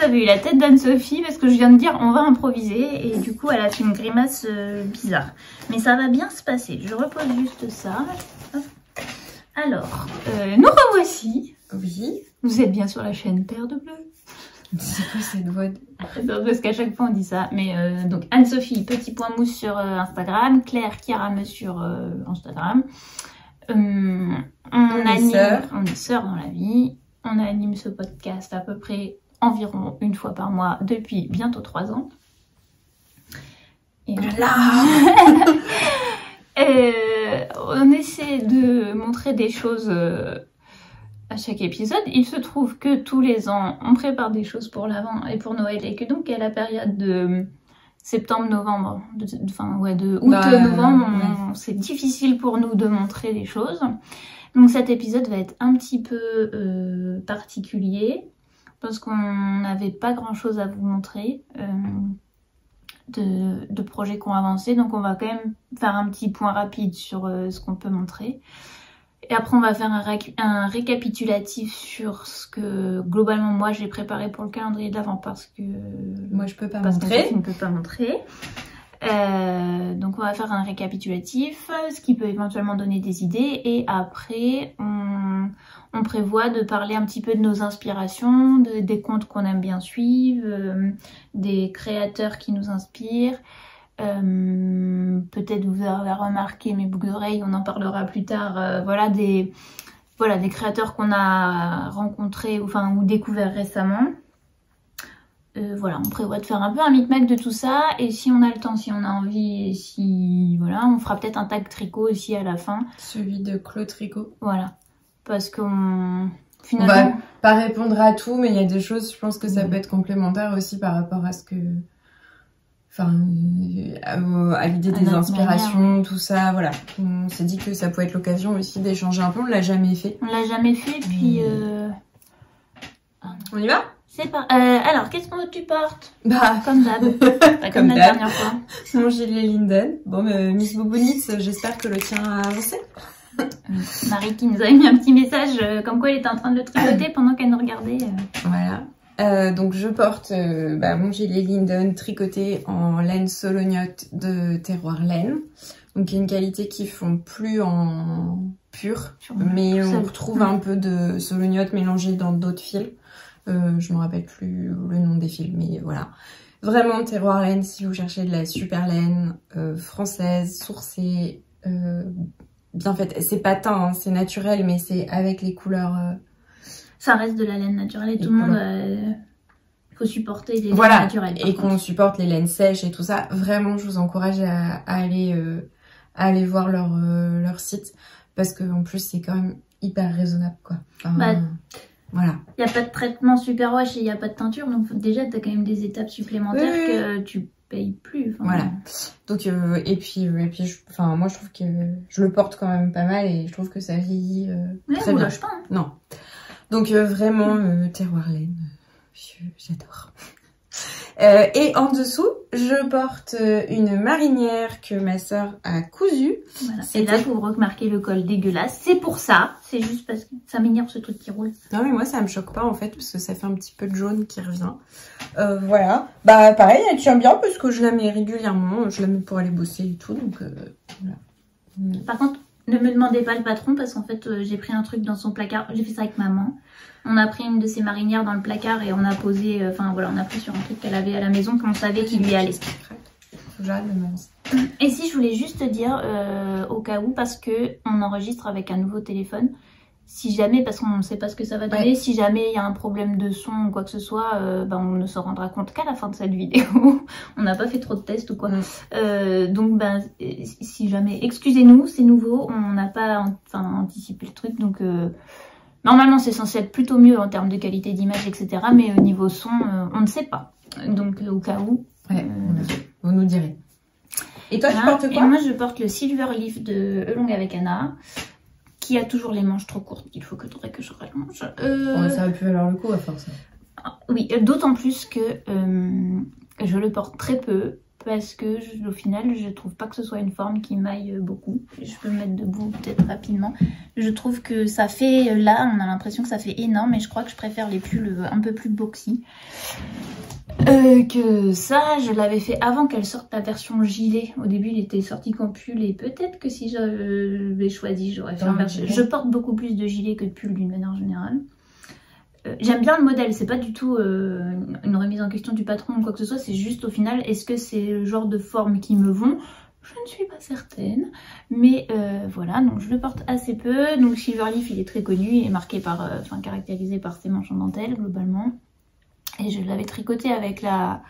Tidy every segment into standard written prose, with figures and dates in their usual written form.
vous avez eu la tête d'Anne-Sophie parce que je viens de dire on va improviser et du coup elle a fait une grimace bizarre. Mais ça va bien se passer. Je repose juste ça. Hop. Alors, nous revoici. Oui. Vous êtes bien sur la chaîne Terre de Bleu. C'est quoi cette voix Parce qu'à chaque fois on dit ça. Mais donc Anne-Sophie, petit point mousse sur Instagram. Claire Kiarame sur Instagram. On est sœurs dans la vie. On anime ce podcast à peu près environ une fois par mois depuis bientôt 3 ans. Et voilà. On essaie de montrer des choses à chaque épisode. Il se trouve que tous les ans, on prépare des choses pour l'Avent et pour Noël et que donc à la période de septembre-novembre, de août-novembre, c'est difficile pour nous de montrer des choses. Donc cet épisode va être un petit peu particulier parce qu'on n'avait pas grand-chose à vous montrer de projets qu'on avançait. Donc on va quand même faire un petit point rapide sur ce qu'on peut montrer. Et après on va faire un récapitulatif sur ce que globalement moi j'ai préparé pour le calendrier de l'Avent parce que moi je peux pas montrer. Je ne peux pas montrer. Donc on va faire un récapitulatif, ce qui peut éventuellement donner des idées et après on prévoit de parler un petit peu de nos inspirations, des comptes qu'on aime bien suivre, des créateurs qui nous inspirent. Peut-être vous avez remarqué mes boucles d'oreilles, on en parlera plus tard. Voilà des créateurs qu'on a rencontrés ou découverts récemment. Voilà, on prévoit de faire un peu un micmac de tout ça et si on a le temps, si on a envie, et si voilà, on fera peut-être un tag tricot aussi à la fin. Celui de Claude Tricot. Voilà, parce qu'on finalement... On va pas répondre à tout, mais il y a des choses, je pense que ça peut être complémentaire aussi par rapport à ce que... Enfin, à l'idée des inspirations, tout ça, voilà. On s'est dit que ça pouvait être l'occasion aussi d'échanger un peu, on l'a jamais fait. On l'a jamais fait, puis... On y va ? C'est pas... alors, qu'est-ce que tu portes? Bah, comme d'hab. Pas comme la dernière fois. Mon gilet Linden. Bon, Miss Boubounitz, j'espère que le tien a avancé. Marie qui nous a mis un petit message comme quoi elle était en train de le tricoter pendant qu'elle nous regardait. Voilà. Donc je porte mon gilet Linden tricoté en laine solognote de Terroir Laine. Donc il y a une qualité qui fond plus en pur, mais on retrouve un peu de solognote mélangé dans d'autres fils. Je me rappelle plus le nom des fils, mais voilà. Vraiment Terroir Laine si vous cherchez de la super laine française, sourcée, bien faite. C'est pas teint, hein, c'est naturel, mais c'est avec les couleurs... Ça reste de la laine naturelle et tout le monde... faut supporter les laines naturelles. Et qu'on supporte les laines sèches et tout ça. Vraiment, je vous encourage à aller voir leur site. Parce qu'en plus, c'est quand même hyper raisonnable, quoi. Enfin, voilà. Il n'y a pas de traitement super wash et il n'y a pas de teinture. Donc déjà, tu as quand même des étapes supplémentaires que tu payes plus. Voilà. Donc, et puis moi, je trouve que je le porte quand même pas mal et je trouve que ça vieillit très bien. Pas, hein. Non. Donc, vraiment, Terroir Laine, j'adore. Et en dessous, je porte une marinière que ma soeur a cousue. Voilà. Et là, vous remarquez le col dégueulasse. C'est pour ça. C'est juste parce que ça m'énerve ce truc qui roule. Non, mais moi, ça me choque pas en fait, parce que ça fait un petit peu de jaune qui revient. Voilà. Bah, pareil, elle tient bien parce que je la mets régulièrement. Je la mets pour aller bosser et tout. Donc, voilà. Par contre, ne me demandez pas le patron parce qu'en fait, j'ai pris un truc dans son placard. J'ai fait ça avec maman. On a pris une de ses marinières dans le placard et on a posé, on a pris sur un truc qu'elle avait à la maison qu'on savait qu'il lui allait. Et si je voulais juste te dire, au cas où, parce que on enregistre avec un nouveau téléphone, si jamais, parce qu'on ne sait pas ce que ça va donner, si jamais il y a un problème de son ou quoi que ce soit, on ne se rendra compte qu'à la fin de cette vidéo. On n'a pas fait trop de tests ou quoi. Donc si jamais, excusez-nous, c'est nouveau, on n'a pas anticipé le truc, donc... Normalement, c'est censé être plutôt mieux en termes de qualité d'image, etc. Mais au niveau son, on ne sait pas. Donc, au cas où... vous nous direz. Et toi, tu portes quoi? Et moi, je porte le Silver Leaf de Elong avec Anna, qui a toujours les manches trop courtes. Il faudrait que je rallonge. Ça aurait pu valoir le coup à force. Oui, d'autant plus que je le porte très peu, parce que au final je trouve pas que ce soit une forme qui m'aille beaucoup. Je peux me mettre debout peut-être rapidement. Je trouve que ça fait, là on a l'impression que ça fait énorme, et je crois que je préfère les pulls un peu plus boxy. Que ça, je l'avais fait avant qu'elle sorte la version gilet. Au début il était sorti qu'en pull, et peut-être que si j'avais choisi j'aurais fait un version. Je porte beaucoup plus de gilets que de pulls d'une manière générale. J'aime bien le modèle, c'est pas du tout une remise en question du patron ou quoi que ce soit, c'est juste au final, est-ce que c'est le genre de forme qui me vont? Je ne suis pas certaine, mais voilà, donc je le porte assez peu. Donc Silverleaf, il est très connu, il est marqué par, caractérisé par ses manches en dentelle globalement. Et je l'avais tricoté avec la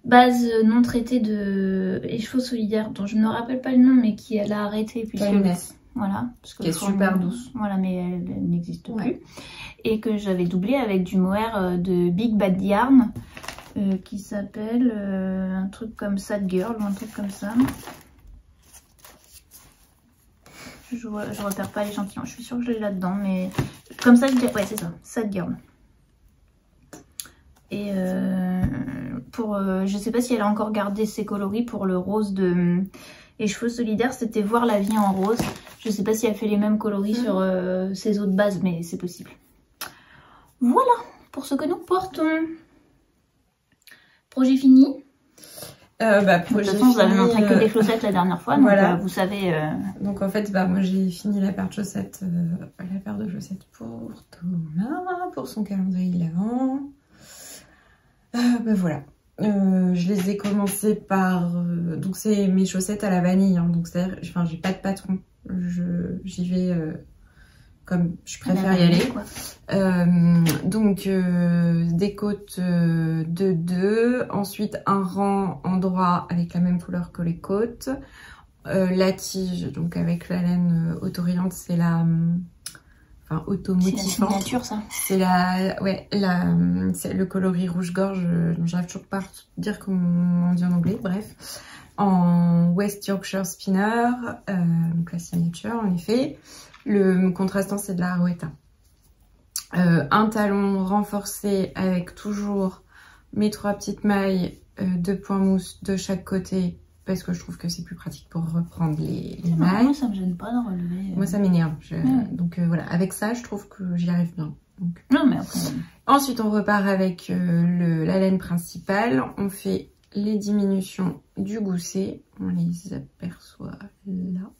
base non traitée de Écheveau Solidaire, dont je ne me rappelle pas le nom, mais qui elle a arrêté puisque... Voilà, parce que qui est super douce. Voilà, mais elle n'existe plus. Et que j'avais doublé avec du mohair de Big Bad Yarn qui s'appelle un truc comme Sad Girl ou un truc comme ça. Je repère pas l'échantillon, je suis sûre que je l'ai là-dedans, mais comme ça je dirais, ouais c'est ça, Sad Girl. Et je sais pas si elle a encore gardé ses coloris pour le rose de Écheveau Solidaire, c'était Voir la vie en rose. Je sais pas si elle fait les mêmes coloris sur ses autres bases, mais c'est possible. Voilà pour ce que nous portons. Projet fini. De toute façon, vous avez montré que des chaussettes la dernière fois, donc voilà. Vous savez... Donc en fait, moi j'ai fini la paire de chaussettes, pour Thomas, pour son calendrier de l'Avent. Voilà. Je les ai commencé par... donc c'est mes chaussettes à la vanille, hein, donc c'est-à-dire, enfin j'ai pas de patron. J'y vais comme je préfère y aller. Donc des côtes de 2, ensuite un rang en droit avec la même couleur que les côtes. La tige, donc avec la laine autoriante, c'est la... Enfin, automotivante. C'est la signature, ça. C'est c'est le coloris rouge-gorge, dont j'arrive toujours pas à dire comment on dit en anglais, bref. En West Yorkshire Spinner, donc la signature en effet. Le contrastant, c'est de la Arouetta. Un talon renforcé avec toujours mes 3 petites mailles de point mousse de chaque côté, parce que je trouve que c'est plus pratique pour reprendre les mailles. Moi ça me gêne pas d'en relever. Moi ça m'énerve. Donc voilà, avec ça je trouve que j'y arrive bien. Donc... Non mais après... Ensuite on repart avec la laine principale. On fait les diminutions du gousset. On les aperçoit là.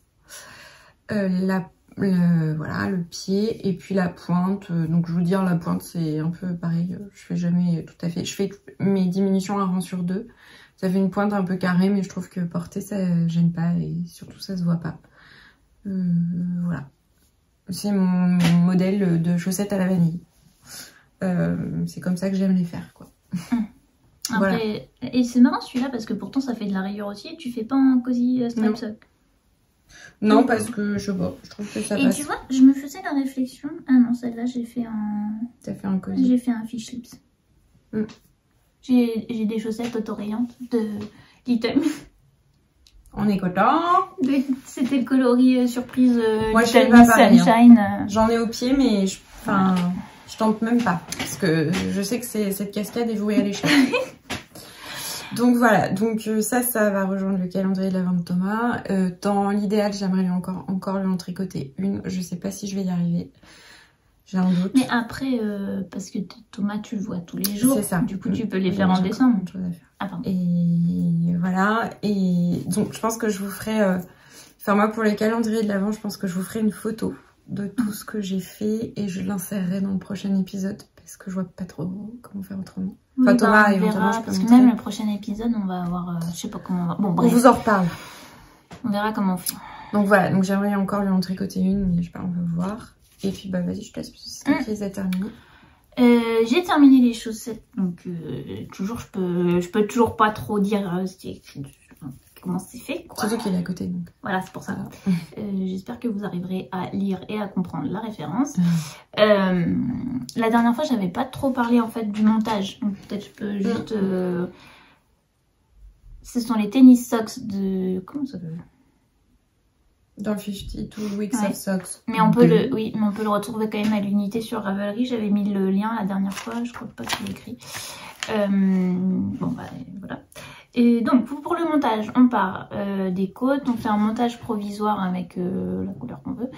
Voilà, le pied et puis la pointe. Donc je vous dire, la pointe c'est un peu pareil. Je fais jamais tout à fait. Je fais mes diminutions un rang sur 2. Ça fait une pointe un peu carrée, mais je trouve que porter ça gêne pas et surtout ça se voit pas. Voilà. C'est mon modèle de chaussettes à la vanille. C'est comme ça que j'aime les faire, quoi. Après, voilà. Et c'est marrant celui-là parce que pourtant ça fait de la rayure aussi. Et tu fais pas un cozy stripe sock? Non, parce que je sais pas, je trouve que ça passe. Et tu vois, je me faisais la réflexion. Ah non, celle-là j'ai fait un... T'as fait un cozy? J'ai fait un fish lips. J'ai des chaussettes autorayantes de Little. On est content. C'était le coloris surprise moi, je fais pas pareil, Sunshine. J'en ai au pied, mais je tente même pas. Parce que je sais que cette cascade est vouée à l'échec. Donc voilà, donc ça va rejoindre le calendrier de l'Avent de Thomas. Dans l'idéal, j'aimerais encore lui en tricoter une. Je sais pas si je vais y arriver. J'ai un doute. Mais après, parce que Thomas, tu le vois tous les jours. C'est ça. Du coup, tu peux les faire en décembre. Ah, et voilà. Et donc, je pense que je vous ferai... Enfin, moi, pour les calendriers de l'Avent, je pense que je vous ferai une photo de tout ce que j'ai fait. Et je l'insérerai dans le prochain épisode. Parce que je vois pas trop comment faire autrement. Enfin, oui, Thomas, éventuellement, je peux parce que même le prochain épisode, on va avoir... je sais pas comment on va... Bon, bref. On vous en reparle. On verra comment on fait. Donc voilà, donc j'aimerais encore lui en tricoter une. Mais je sais pas, on va voir. Et puis bah vas-y, je te laisse, c'est toi qui les as terminées. J'ai terminé les chaussettes, donc toujours je peux toujours pas trop dire comment c'est fait, quoi. C'est toi qui est à côté, donc. Voilà, c'est pour ça. J'espère que vous arriverez à lire et à comprendre la référence. La dernière fois, j'avais pas trop parlé en fait du montage, donc peut-être je peux juste... Ce sont les tennis socks de... Comment ça s'appelle ? Dans le 52 Weeks of Socks. Mais on peut le retrouver quand même à l'unité sur Ravelry. J'avais mis le lien la dernière fois, je crois pas que c'est écrit. Bon bah voilà. Et donc pour le montage, on part des côtes, on fait un montage provisoire avec la couleur qu'on veut.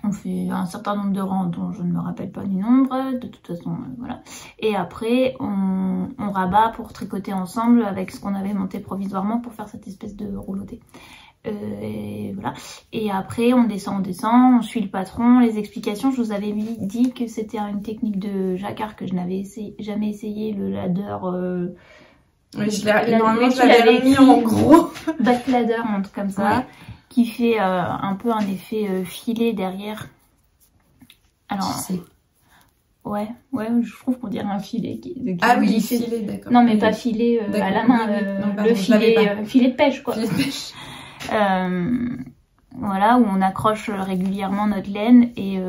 On fait un certain nombre de rangs dont je ne me rappelle pas du nombre, de toute façon voilà. Et après on rabat pour tricoter ensemble avec ce qu'on avait monté provisoirement pour faire cette espèce de rouleauté. Et voilà. Et après on descend, on suit le patron. Les explications, je vous avais dit que c'était une technique de jacquard que je n'avais jamais essayé, le ladder. Oui, normalement je l'avais mis en gros. Back ladder, un truc comme ça, ouais. Qui fait un peu un effet filet derrière. Alors, ouais, je trouve qu'on dirait un filet. Ah oui, filet, d'accord. Non, mais pas filet à la main, non, pardon, le filet de pêche, quoi. Filet de pêche. Voilà, où on accroche régulièrement notre laine et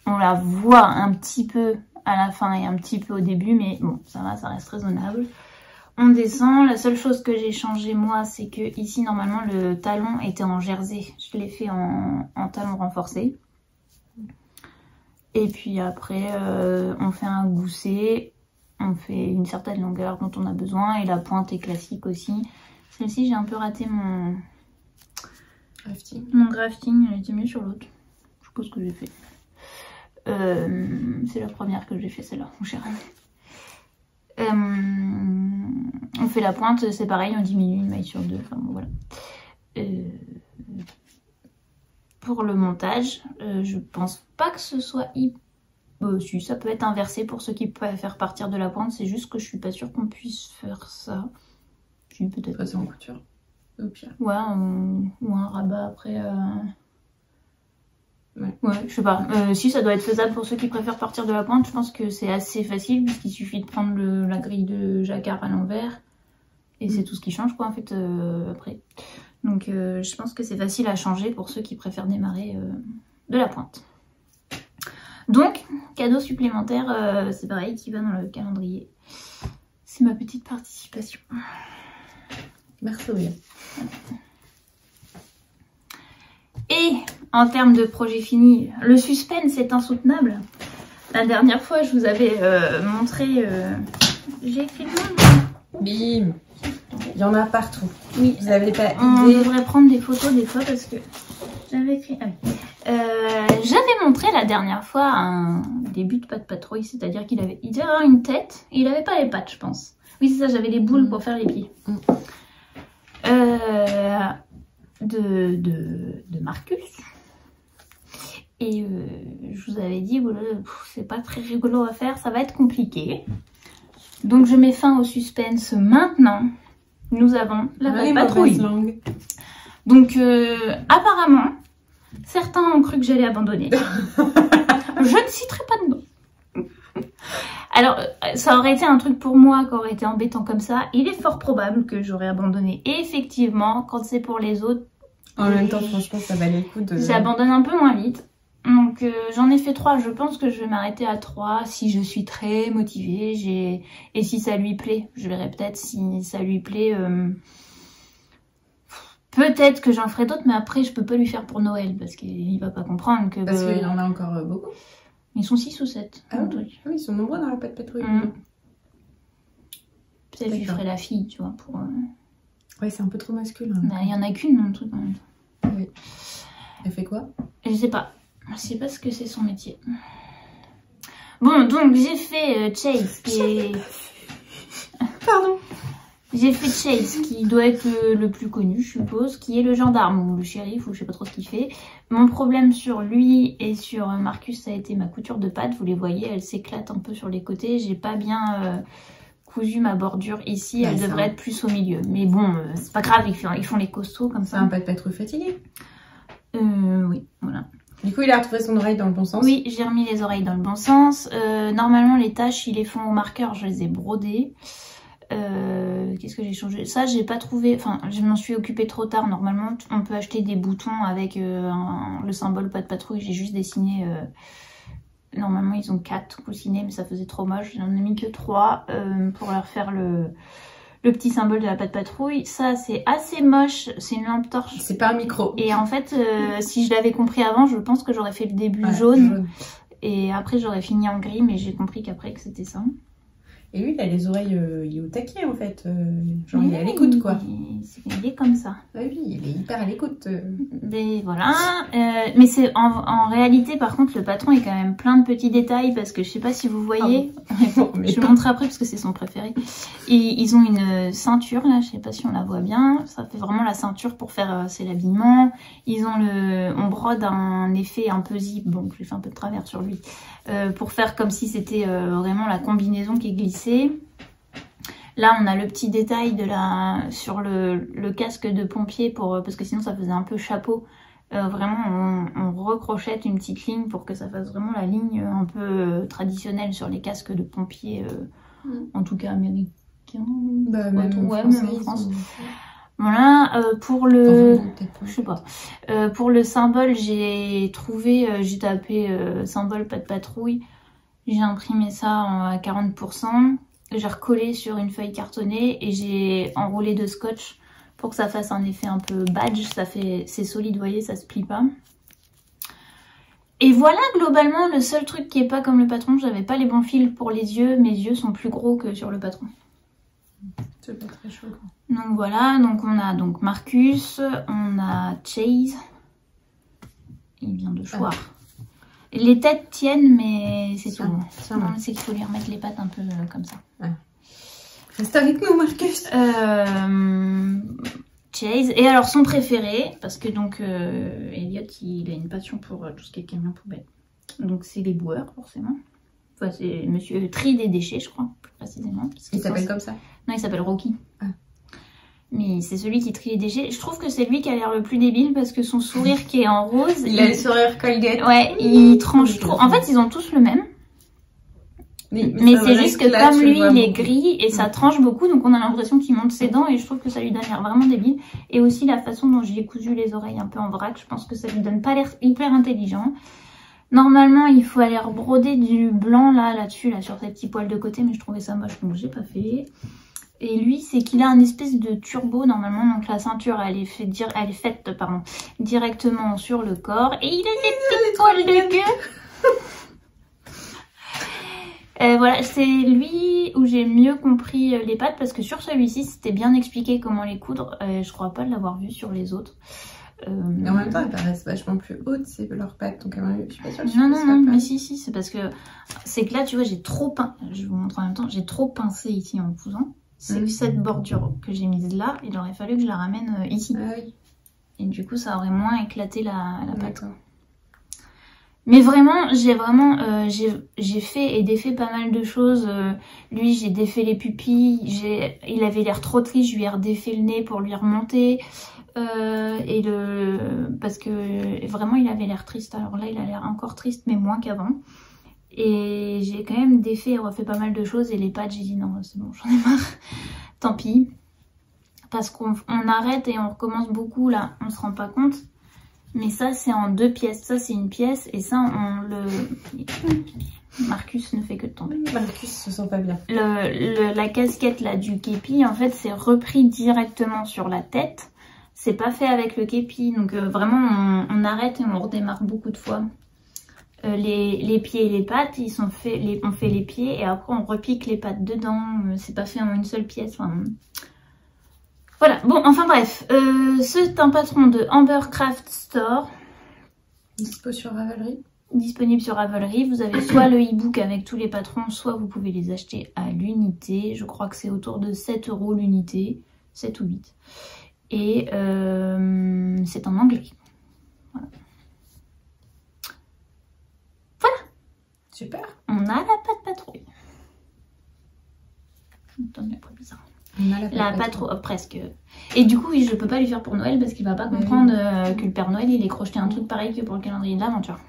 on la voit un petit peu à la fin et un petit peu au début, mais bon, ça va, ça reste raisonnable. On descend. La seule chose que j'ai changé moi, c'est que ici normalement le talon était en jersey. Je l'ai fait en talon renforcé. Et puis après, on fait un gousset. On fait une certaine longueur dont on a besoin et la pointe est classique aussi. Celle-ci, j'ai un peu raté mon grafting. Mon grafting, elle était mieux sur l'autre. Je sais pas ce que j'ai fait. C'est la première que j'ai fait, celle-là, mon cher. On fait la pointe, c'est pareil, on diminue une maille sur deux. Enfin bon, voilà. Pour le montage, je pense pas que ce soit si, ça peut être inversé pour ceux qui préfèrent partir de la pointe. C'est juste que je suis pas sûre qu'on puisse faire ça. Si, peut-être. Passer en couture. Au pire. Ouais, ou un rabat après. Ouais, je sais pas. Si, ça doit être faisable pour ceux qui préfèrent partir de la pointe. Je pense que c'est assez facile puisqu'il suffit de prendre la grille de jacquard à l'envers. Et c'est tout ce qui change, quoi, en fait, après. Donc, je pense que c'est facile à changer pour ceux qui préfèrent démarrer de la pointe. Donc, cadeau supplémentaire, c'est pareil, qui va dans le calendrier. C'est ma petite participation. Merci bien. Et en termes de projet fini, le suspense est insoutenable. La dernière fois, je vous avais montré... J'ai écrit le nom. Bim. Il y en a partout. Oui. Vous n'avez pas On idée. devrait prendre des photos des fois parce que j'avais écrit... Ah oui. J'avais montré la dernière fois un début de pas de patrouille, c'est-à-dire qu'il avait une tête et il n'avait pas les pattes, je pense. Oui, c'est ça, j'avais les boules pour faire les pieds. De Marcus. Et je vous avais dit, voilà, c'est pas très rigolo à faire, ça va être compliqué. Donc je mets fin au suspense maintenant. Nous avons la patrouille. Donc apparemment, certains ont cru que j'allais abandonner. Je ne citerai pas de nom. Alors, ça aurait été un truc pour moi qui aurait été embêtant comme ça. Il est fort probable que j'aurais abandonné. Et effectivement, quand c'est pour les autres... En même temps, franchement, ça valait le coup de... J'abandonne un peu moins vite. Donc, j'en ai fait 3. Je pense que je vais m'arrêter à 3 si je suis très motivée. Et si ça lui plaît. Je verrai peut-être si ça lui plaît. Peut-être que j'en ferai d'autres, mais après, je peux pas lui faire pour Noël. Parce qu'il va pas comprendre que... Parce qu'il y en a encore beaucoup. Ils sont 6 ou 7. Ah oui, ils sont nombreux dans la pas de patrouille. Peut-être que je lui ferai la fille, tu vois, pour... Ouais, c'est un peu trop masculin. Bah, il y en a qu'une dans le truc en même temps. Oui. Elle fait quoi? Je sais pas. Je sais pas ce que c'est son métier. Bon, donc j'ai fait Chase qui est... Pardon. J'ai fait Chase qui doit être le plus connu, je suppose, qui est le gendarme ou le shérif ou je sais pas trop ce qu'il fait. Mon problème sur lui et sur Marcus, ça a été ma couture de patte. Vous les voyez, elle s'éclate un peu sur les côtés. J'ai pas bien cousu ma bordure ici. Elle devrait être plus au milieu. Mais bon, c'est pas grave, ils font les costauds comme ça. C'est un pas de patrouille fatigué. Oui, voilà. Du coup, il a retrouvé son oreille dans le bon sens. Oui, j'ai remis les oreilles dans le bon sens. Normalement, les taches, ils les font au marqueur. Je les ai brodées. Qu'est-ce que j'ai changé? Ça, j'ai pas trouvé. Enfin, je m'en suis occupée trop tard. Normalement, on peut acheter des boutons avec le symbole pas de patrouille. J'ai juste dessiné. Normalement, ils ont 4 coussinets, mais ça faisait trop moche. J'en ai mis que 3 pour leur faire le petit symbole de la pas de patrouille. Ça, c'est assez moche. C'est une lampe torche. C'est pas un micro. Et en fait, si je l'avais compris avant, je pense que j'aurais fait le début jaune. Et après, j'aurais fini en gris, mais j'ai compris qu'après que c'était ça. Et lui, il a les oreilles, il est au taquet en fait. Genre, il est à l'écoute quoi. Il est comme ça. Oui, il est hyper à l'écoute. Mais voilà. Mais c'est en réalité, par contre, le patron est quand même plein de petits détails parce que je sais pas si vous voyez. Je vous montre après parce que c'est son préféré. Et ils ont une ceinture là, je sais pas si on la voit bien. Ça fait vraiment la ceinture pour faire c'est l'habillement. Ils ont on brode un effet un peu zip. Bon, je fais un peu de travers sur lui pour faire comme si c'était vraiment la combinaison qui est glissée. Là, on a le petit détail sur le casque de pompier parce que sinon ça faisait un peu chapeau. Vraiment, on recrochette une petite ligne pour que ça fasse vraiment la ligne un peu traditionnelle sur les casques de pompier, en tout cas américains. Bah, même en France. Voilà, pour le... je sais pas. Pour le symbole, j'ai tapé symbole pas de patrouille. J'ai imprimé ça à 40%. J'ai recollé sur une feuille cartonnée et j'ai enroulé de scotch pour que ça fasse un effet un peu badge. C'est solide, vous voyez, ça se plie pas. Et voilà, globalement, le seul truc qui est pas comme le patron, j'avais pas les bons fils pour les yeux. Mes yeux sont plus gros que sur le patron. C'est pas très chaud. Donc voilà, donc on a donc Marcus, on a Chase. Il vient de choir. Les têtes tiennent, mais c'est tout. Non, c'est qu'il faut lui remettre les pattes un peu comme ça. Ouais. Reste avec nous, Marcus. Chase. Et alors, son préféré, parce que donc, Elliot, il a une passion pour tout ce qui est camion poubelle. Donc, c'est les boueurs, forcément. Enfin, c'est Monsieur Tri des déchets, je crois, plus précisément. Il s'appelle comme ça? Non, il s'appelle Rocky. Ah. Mais c'est celui qui trie les déchets. Je trouve que c'est lui qui a l'air le plus débile parce que son sourire qui est en rose... Il a le sourire Colgate. Ouais, il tranche trop. En fait, ils ont tous le même. Mais c'est juste que comme lui, il est gris et ça tranche beaucoup, donc on a l'impression qu'il monte ses dents et je trouve que ça lui donne l'air vraiment débile. Et aussi la façon dont j'ai cousu les oreilles un peu en vrac, je pense que ça lui donne pas l'air hyper intelligent. Normalement, il faut aller rebroder du blanc là-dessus, sur ces petits poils de côté, mais je trouvais ça moche, donc j'ai pas fait. Et lui, c'est qu'il a un espèce de turbo normalement, donc la ceinture elle est faite directement sur le corps et il a des petits poils de queue. Voilà, c'est lui où j'ai mieux compris les pattes parce que sur celui-ci c'était bien expliqué comment les coudre. Je crois pas l'avoir vu sur les autres. Mais en même temps, elles paraissent vachement plus hautes, c'est leurs pattes, donc je suis pas sûre que non, mais si, c'est parce que c'est que là, tu vois, j'ai trop pincé. Je vous montre en même temps, j'ai trop pincé ici en cousant. C'est que cette bordure que j'ai mise là, il aurait fallu que je la ramène ici. Ah oui. Et du coup, ça aurait moins éclaté la patte. Mais vraiment, j'ai fait et défait pas mal de choses. Lui, j'ai défait les pupilles. Il avait l'air trop triste, je lui ai redéfait le nez pour lui remonter. Parce que vraiment, il avait l'air triste. Alors là, il a l'air encore triste, mais moins qu'avant. Et j'ai quand même défait et refait pas mal de choses. Et les pattes, j'ai dit non, c'est bon, j'en ai marre. Tant pis. Parce qu'on arrête et on recommence beaucoup là. On se rend pas compte. Mais ça, c'est en 2 pièces. Ça, c'est une pièce. Et ça, Marcus ne fait que de tomber. Marcus se sent pas bien. La casquette là du képi, en fait, c'est repris directement sur la tête. C'est pas fait avec le képi. Donc vraiment, on arrête et on redémarre beaucoup de fois. Les pieds et les pattes, on fait les pieds et après on repique les pattes dedans. C'est pas fait en une seule pièce. Enfin, voilà, bon, enfin bref, c'est un patron de Amber Craft Store. Dispo sur Ravelry. Disponible sur Ravelry. Vous avez soit le e-book avec tous les patrons, soit vous pouvez les acheter à l'unité. Je crois que c'est autour de 7 € l'unité, 7 ou 8. Et c'est en anglais. Voilà. Super. On a la patte patrouille. Attends, mais pas bizarre. La patrouille, presque. Et du coup, oui, je peux pas lui faire pour Noël parce qu'il va pas comprendre que le Père Noël, il ait crocheté un truc pareil que pour le calendrier de l'aventure.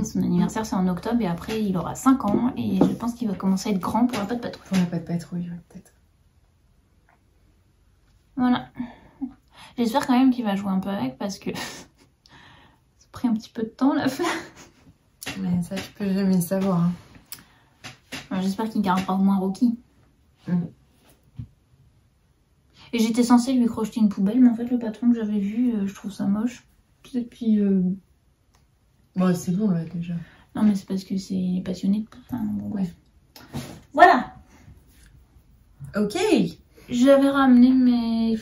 Son anniversaire, c'est en octobre et après, il aura 5 ans et je pense qu'il va commencer à être grand pour la patte patrouille. Pour la patte patrouille, peut-être. Voilà. J'espère quand même qu'il va jouer un peu avec parce que ça a pris un petit peu de temps la fin. Mais ça, tu peux jamais savoir. Hein. J'espère qu'il gardera au moins Rocky. Et j'étais censée lui crocheter une poubelle, mais en fait, le patron que j'avais vu, je trouve ça moche. Et puis. Bon, c'est bon là déjà. Non, mais c'est parce que c'est passionné. Enfin, bon, ouais. Voilà. Ok. J'avais ramené mes...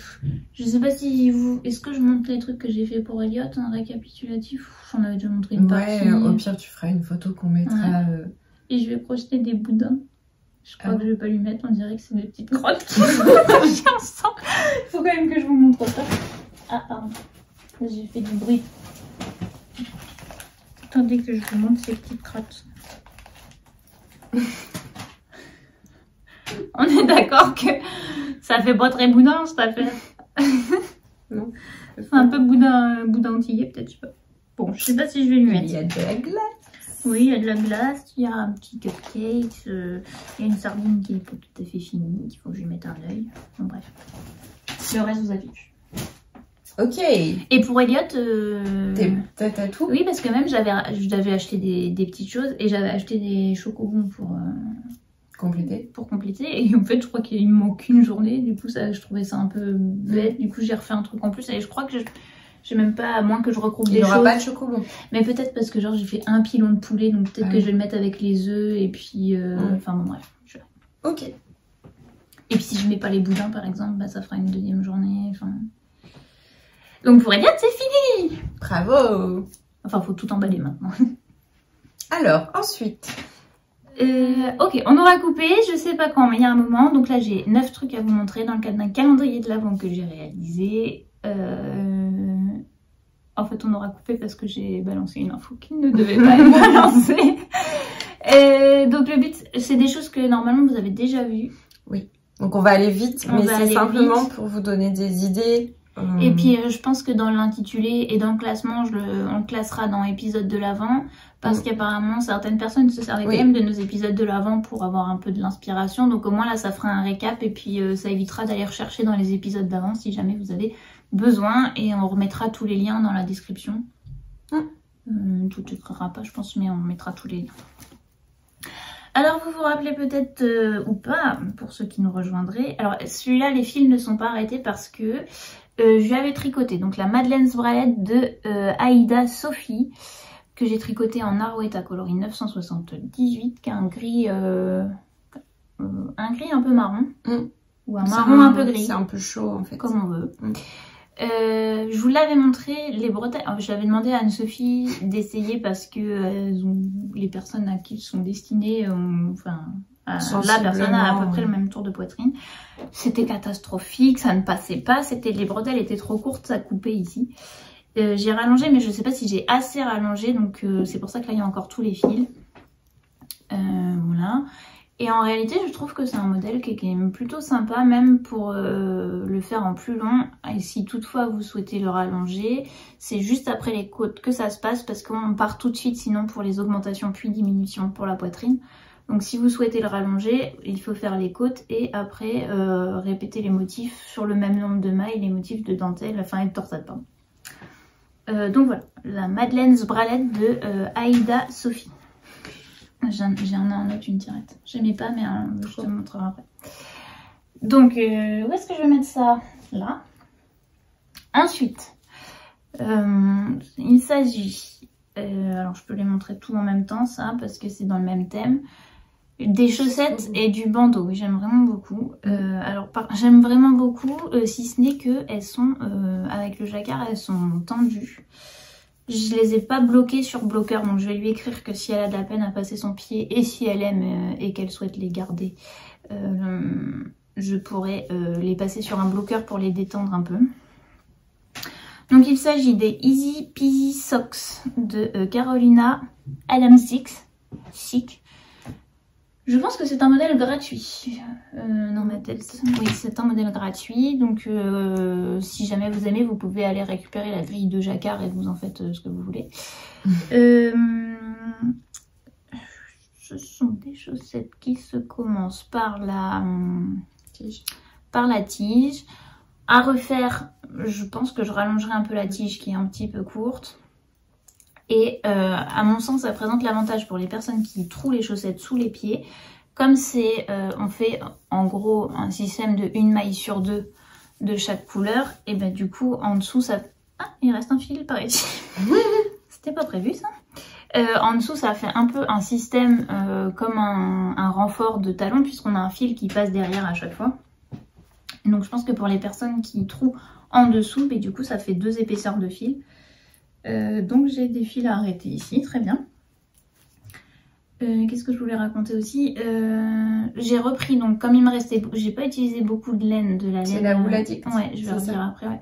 Je sais pas si vous... Est-ce que je montre les trucs que j'ai fait pour Elliot, un récapitulatif? J'en avais déjà montré une partie. Ouais, au pire, tu feras une photo qu'on mettra... Et je vais projeter des boudins. Je crois que je vais pas lui mettre, on dirait que c'est des petites crottes qui sont ensemble. Il faut quand même que je vous montre ça. Ah, pardon. J'ai fait du bruit. Attendez que je vous montre ces petites crottes. On est d'accord que ça fait pas très boudin cette affaire. Non. C'est un peu boudin antillais peut-être, je sais pas. Bon, je sais pas si je vais lui mettre. Il y a de la glace. Oui, il y a de la glace, il y a un petit cupcake, il y a une sardine qui est pas tout à fait finie, il faut que je lui mette un œil. Bon, bref. Le reste vous affiche. Ok. Et pour Elliot... T'as tout? Oui, parce que même j'avais acheté des petites choses et j'avais acheté des chocobons pour compléter. Et en fait, je crois qu'il me manque une journée. Du coup, je trouvais ça un peu bête. Du coup, j'ai refait un truc en plus. Et je crois que j'ai même pas, à moins que je regroupe des choses. Il n'y aura pas de chocobon. Mais peut-être parce que genre j'ai fait un pilon de poulet. Donc peut-être que je vais le mettre avec les œufs. Et puis... Enfin bon, bref. Ok. Et puis si je mets pas les boudins, par exemple, bah, ça fera une deuxième journée. Enfin... Donc pour Elliot, c'est fini. Bravo. Enfin, faut tout emballer maintenant. Alors, ensuite... ok, on aura coupé, je sais pas quand, mais il y a un moment. Donc là, j'ai 9 trucs à vous montrer dans le cadre d'un calendrier de l'Avent que j'ai réalisé. En fait, on aura coupé parce que j'ai balancé une info qui ne devait pas être balancée. Donc le but, c'est des choses que normalement vous avez déjà vues. Oui, donc on va aller vite, mais c'est simplement pour vous donner des idées. Et puis je pense que dans l'intitulé et dans le classement, on le classera dans épisode de l'Avent. Parce qu'apparemment, certaines personnes se servaient quand même de nos épisodes de l'Avent pour avoir un peu de l'inspiration. Donc au moins là, ça fera un récap et puis ça évitera d'aller rechercher dans les épisodes d'avant si jamais vous avez besoin. Et on remettra tous les liens dans la description. Tout ne créera pas, je pense, mais on mettra tous les liens. Alors vous vous rappelez peut-être ou pas, pour ceux qui nous rejoindraient. Alors celui-là, les fils ne sont pas arrêtés parce que je lui avais tricoté. Donc la Madeleine Bralette de Aïda Sophie, que j'ai tricoté en Arouetta coloris 978, qui a un gris un peu marron, ou un marron un peu gris. C'est un peu chaud en fait. Comme on veut. Je vous l'avais montré, les bretelles, je l'avais demandé à Anne-Sophie d'essayer parce que les personnes à qui ils sont destinés, la personne a à peu près le même tour de poitrine. C'était catastrophique, ça ne passait pas, les bretelles étaient trop courtes, ça coupait ici. J'ai rallongé, mais je ne sais pas si j'ai assez rallongé, donc c'est pour ça que là il y a encore tous les fils. Voilà. Et en réalité, je trouve que c'est un modèle qui est quand même plutôt sympa, même pour le faire en plus long. Et si toutefois vous souhaitez le rallonger, c'est juste après les côtes que ça se passe, parce qu'on part tout de suite sinon pour les augmentations puis diminutions pour la poitrine. Donc si vous souhaitez le rallonger, il faut faire les côtes et après répéter les motifs sur le même nombre de mailles, les motifs de dentelle, enfin et de torsade, pardon. Donc voilà, la Madeleine Bralette de Aïda Sophie. J'en ai un autre, une tirette. J'aimais pas, mais je te montrerai après. Donc, où est-ce que je vais mettre ça? Là. Ensuite, il s'agit... alors, je peux les montrer tout en même temps, ça, parce que c'est dans le même thème. Des chaussettes et du bandeau. Oui, j'aime vraiment beaucoup. Alors, j'aime vraiment beaucoup, si ce n'est que elles sont, avec le jacquard, elles sont tendues. Je les ai pas bloquées sur bloqueur, donc je vais lui écrire que si elle a de la peine à passer son pied et si elle aime et qu'elle souhaite les garder, je pourrais les passer sur un bloqueur pour les détendre un peu. Donc il s'agit des Easy Peasy Socks de Carolina Adamczyk. Je pense que c'est un modèle gratuit dans ma tête. Oui, c'est un modèle gratuit. Donc, si jamais vous aimez, vous pouvez aller récupérer la grille de jacquard et vous en faites ce que vous voulez. Ce sont des chaussettes qui se commencent par la tige. À refaire, je pense que je rallongerai un peu la tige qui est un petit peu courte. Et à mon sens, ça présente l'avantage pour les personnes qui trouent les chaussettes sous les pieds. Comme c'est, on fait en gros un système de une maille sur deux de chaque couleur, et du coup en dessous ça... Ah, il reste un fil par ici. C'était pas prévu ça. En dessous, ça fait un peu un système comme un renfort de talon, puisqu'on a un fil qui passe derrière à chaque fois. Donc je pense que pour les personnes qui trouent en dessous, mais du coup ça fait 2 épaisseurs de fil. Donc j'ai des fils à arrêter ici, très bien. Qu'est-ce que je voulais raconter aussi? J'ai repris, donc comme il me restait, j'ai pas utilisé beaucoup de laine, de la laine. C'est la Wool Addict. Ouais, je vais redire après, ouais.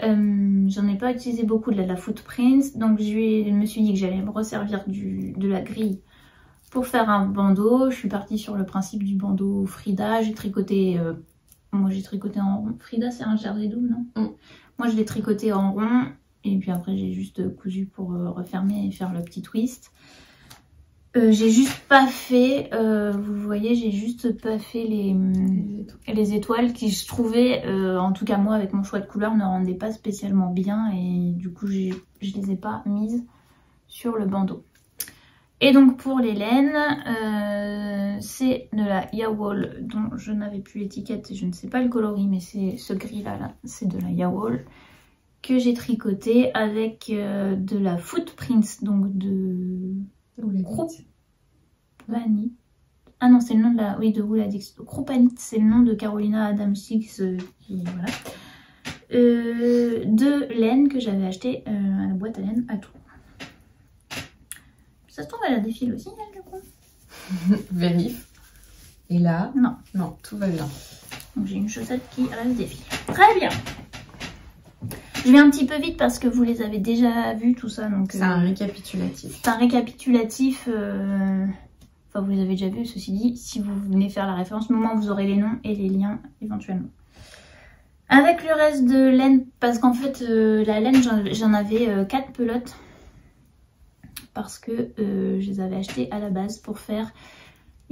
J'en ai pas utilisé beaucoup de la Footprints, donc je me suis dit que j'allais me resservir de la grille pour faire un bandeau. Je suis partie sur le principe du bandeau Frida, j'ai tricoté, moi j'ai tricoté en rond. Frida c'est un jersey double, non? Moi je l'ai tricoté en rond, et puis après j'ai juste cousu pour refermer et faire le petit twist. J'ai juste pas fait, vous voyez, j'ai juste pas fait les étoiles qui je trouvais, en tout cas moi avec mon choix de couleur, ne rendaient pas spécialement bien et du coup je les ai pas mises sur le bandeau. Et donc pour les laines, c'est de la Yawol dont je n'avais plus l'étiquette et je ne sais pas le coloris, mais c'est ce gris là, c'est de la Yawol que j'ai tricoté avec de la Footprints, donc de... Krupanit. Ah non, c'est le nom de la... Oui, de Wool Addict. Krupanit, c'est le nom de Carolina Adams-Hicks. Voilà. De laine que j'avais acheté à la boîte à laine à Tours. Ça se trouve, elle a des fils aussi, elle, du coup. Vérifie. Et là? Non. Non, tout va bien. Donc j'ai une chaussette qui reste des fils. Très bien. Je vais un petit peu vite parce que vous les avez déjà vus, tout ça. C'est un récapitulatif. C'est un récapitulatif. Enfin, vous les avez déjà vus, ceci dit. Si vous venez faire la référence, au moment où vous aurez les noms et les liens éventuellement. Avec le reste de laine, parce qu'en fait, la laine, j'en avais 4 pelotes. Parce que je les avais achetées à la base pour faire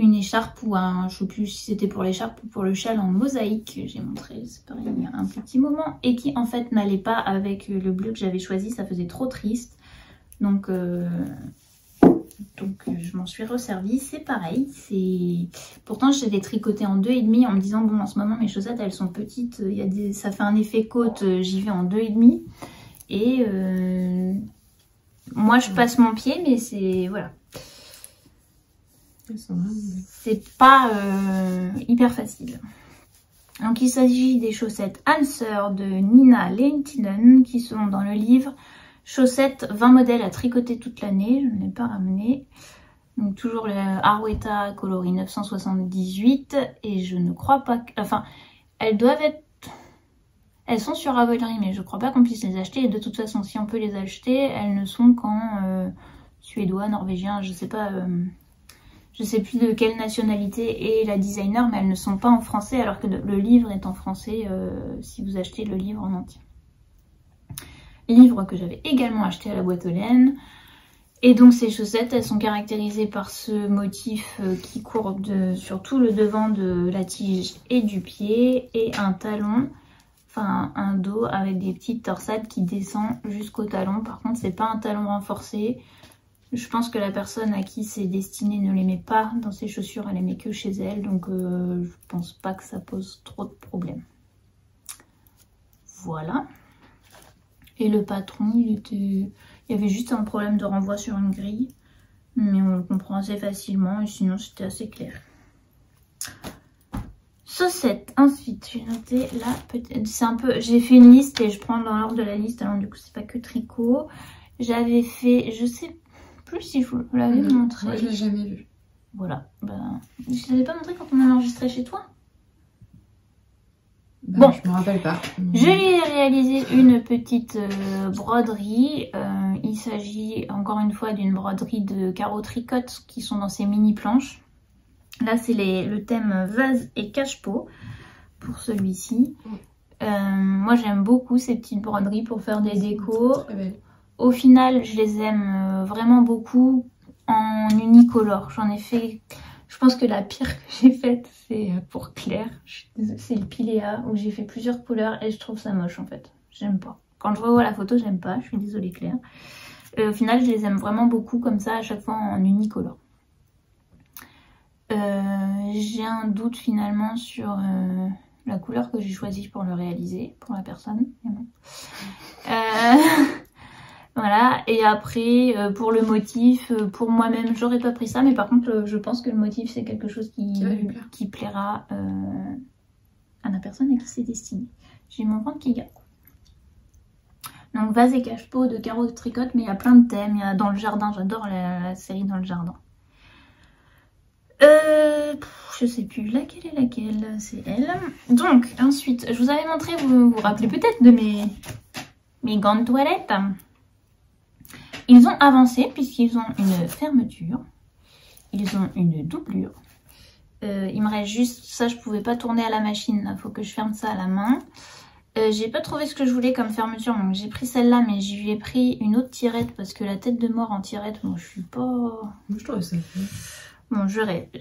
une écharpe ou un, je sais plus si c'était pour l'écharpe ou pour le châle en mosaïque, j'ai montré, c'est pareil, il y a un petit moment, et qui en fait n'allait pas avec le bleu que j'avais choisi, ça faisait trop triste, donc je m'en suis resservie, c'est pareil, pourtant je l'ai tricoté en 2,5 en me disant bon en ce moment mes chaussettes elles sont petites, ça fait un effet côte, j'y vais en 2,5 et moi je passe mon pied mais c'est voilà. C'est pas hyper facile. Donc il s'agit des chaussettes Answer de Nina Lehtinen qui sont dans le livre chaussettes 20 modèles à tricoter toute l'année. Je ne l'ai pas ramené. Donc toujours le Arwetta coloris 978 et je ne crois pas que... Enfin, elles doivent être... Elles sont sur Ravelry mais je crois pas qu'on puisse les acheter et de toute façon si on peut les acheter, elles ne sont qu'en suédois, norvégien, je sais pas... Je sais plus de quelle nationalité est la designer, mais elles ne sont pas en français alors que le livre est en français si vous achetez le livre en entier. Livre que j'avais également acheté à la boîte aux laines. Et donc ces chaussettes, elles sont caractérisées par ce motif qui court sur tout le devant de la tige et du pied et un talon, enfin un dos avec des petites torsades qui descend jusqu'au talon. Par contre, c'est pas un talon renforcé. Je pense que la personne à qui c'est destiné ne les met pas dans ses chaussures, elle les met que chez elle, donc je pense pas que ça pose trop de problèmes. Voilà. Et le patron, il y avait juste un problème de renvoi sur une grille, mais on le comprend assez facilement et sinon c'était assez clair. Chaussettes, ensuite j'ai noté là, c'est un peu, j'ai fait une liste et je prends dans l'ordre de la liste, alors du coup c'est pas que tricot. J'avais fait, je sais plus si je vous l'avais montré. Moi je l'ai jamais vu. Voilà, ben, je ne l'avais pas montré quand on a enregistré chez toi. Ben, bon, je me rappelle pas. J'ai réalisé une petite broderie. Il s'agit encore une fois d'une broderie de carreaux tricote qui sont dans ces mini planches. Là c'est le thème vase et cache-pot pour celui-ci. Moi j'aime beaucoup ces petites broderies pour faire des décos. Très belle. Au final, je les aime vraiment beaucoup en unicolore. J'en ai fait, je pense que la pire que j'ai faite, c'est pour Claire. C'est le Piléa où j'ai fait plusieurs couleurs et je trouve ça moche en fait. J'aime pas. Quand je revois la photo, j'aime pas. Je suis désolée Claire. Au final, je les aime vraiment beaucoup comme ça à chaque fois en unicolore. J'ai un doute finalement sur la couleur que j'ai choisie pour le réaliser, pour la personne. Voilà, et après, pour le motif, pour moi-même, j'aurais pas pris ça, mais par contre, je pense que le motif, c'est quelque chose qui plaira à la personne à qui c'est destiné. J'ai mon ventre qui gâte. Donc, vase et cache-pot de Caro Tricote, mais il y a plein de thèmes. Il y a Dans le jardin, j'adore la série Dans le jardin. Je sais plus laquelle est laquelle, c'est elle. Donc, ensuite, je vous avais montré, vous vous rappelez peut-être de mes gants de toilette. Ils ont avancé puisqu'ils ont une fermeture, ils ont une doublure. Il me reste juste, ça je pouvais pas tourner à la machine, il faut que je ferme ça à la main. J'ai pas trouvé ce que je voulais comme fermeture, donc j'ai pris celle-là, mais je lui ai pris une autre tirette parce que la tête de mort en tirette, moi je suis pas... Moi je trouve ça fait. Bon,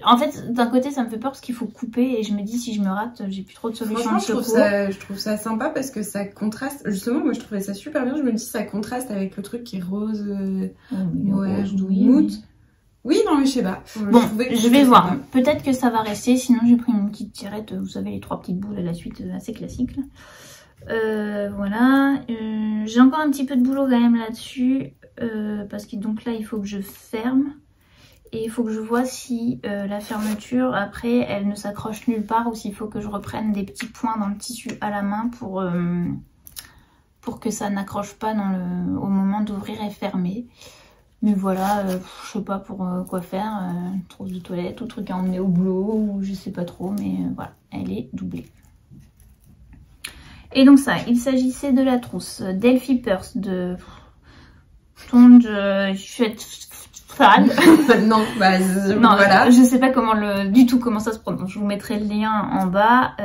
en fait, d'un côté, ça me fait peur parce qu'il faut couper et je me dis si je me rate, j'ai plus trop de solutions de secours. Je trouve ça sympa parce que ça contraste. Justement, moi, je trouvais ça super bien. Je me dis ça contraste avec le truc qui est rose, mousse. Oui, non, mais je sais pas. Bon, je vais voir. Peut-être que ça va rester. Sinon, j'ai pris une petite tirette. Vous savez, les 3 petites boules à la suite, assez classique. Voilà. J'ai encore un petit peu de boulot quand même là-dessus parce que donc là, il faut que je ferme. Et il faut que je vois si la fermeture, après, elle ne s'accroche nulle part ou s'il faut que je reprenne des petits points dans le tissu à la main pour que ça n'accroche pas au moment d'ouvrir et fermer. Mais voilà, je sais pas pour quoi faire, trousse de toilette ou truc à emmener au boulot ou je sais pas trop, mais voilà, elle est doublée. Et donc ça, il s'agissait de la trousse Delphi Purse de Tonge Chouette. Non, bah, non, voilà. Je sais pas du tout comment ça se prononce. Je vous mettrai le lien en bas.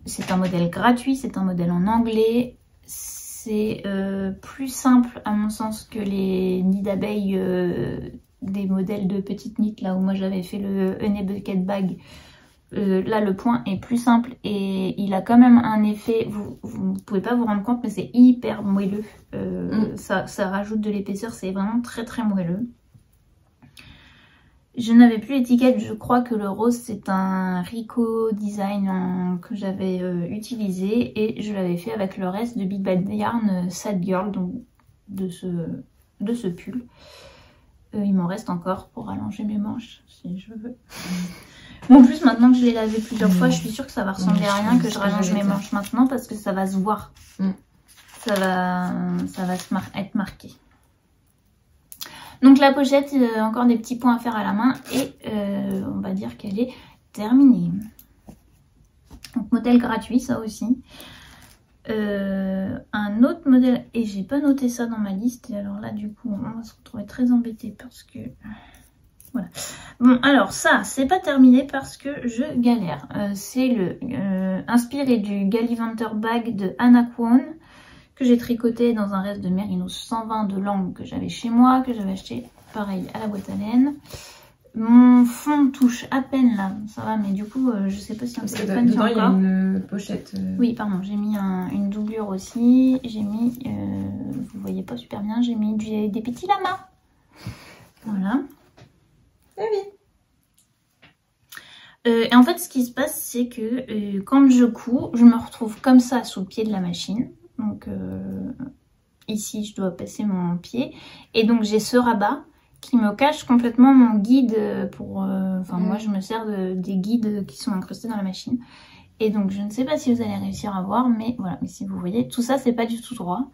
C'est un modèle gratuit, c'est un modèle en anglais. C'est plus simple à mon sens que les nids d'abeilles des modèles de petites nids là où moi j'avais fait le Honey Bucket Bag. Là le point est plus simple et il a quand même un effet, vous pouvez pas vous rendre compte mais c'est hyper moelleux, ça rajoute de l'épaisseur, c'est vraiment très très moelleux. Je n'avais plus l'étiquette, je crois que le rose c'est un Rico Design que j'avais utilisé et je l'avais fait avec le reste de Big Bad Yarn Sad Girl, donc de ce pull. Il m'en reste encore pour allonger mes manches si je veux. Bon, en plus, maintenant que je l'ai lavé plusieurs fois, je suis sûre que ça va ressembler à rien que je rallonge mes manches maintenant parce que ça va se voir. Ça va être marqué. Donc la pochette, encore des petits points à faire à la main et on va dire qu'elle est terminée. Donc modèle gratuit, ça aussi. Un autre modèle, et j'ai pas noté ça dans ma liste, et alors là du coup on va se retrouver très embêté parce que... Voilà. Bon, alors ça, c'est pas terminé parce que je galère. C'est inspiré du Gallivanter Bag de Anna Kwon que j'ai tricoté dans un reste de Merino 120 de langue que j'avais chez moi, que j'avais acheté pareil à la boîte à laine. Mon fond touche à peine là, ça va, mais du coup, je sais pas si on peut pas dedans, il y a une pochette. Oui, pardon, j'ai mis une doublure aussi. J'ai mis, vous voyez pas super bien, j'ai mis des petits lamas. Voilà. Ah oui. Et en fait, ce qui se passe, c'est que quand je couds, je me retrouve comme ça sous le pied de la machine. Donc ici, je dois passer mon pied. Et donc, j'ai ce rabat qui me cache complètement mon guide pour... moi, je me sers des guides qui sont incrustés dans la machine. Et donc, je ne sais pas si vous allez réussir à voir, mais voilà. Mais si vous voyez, tout ça, c'est pas du tout droit.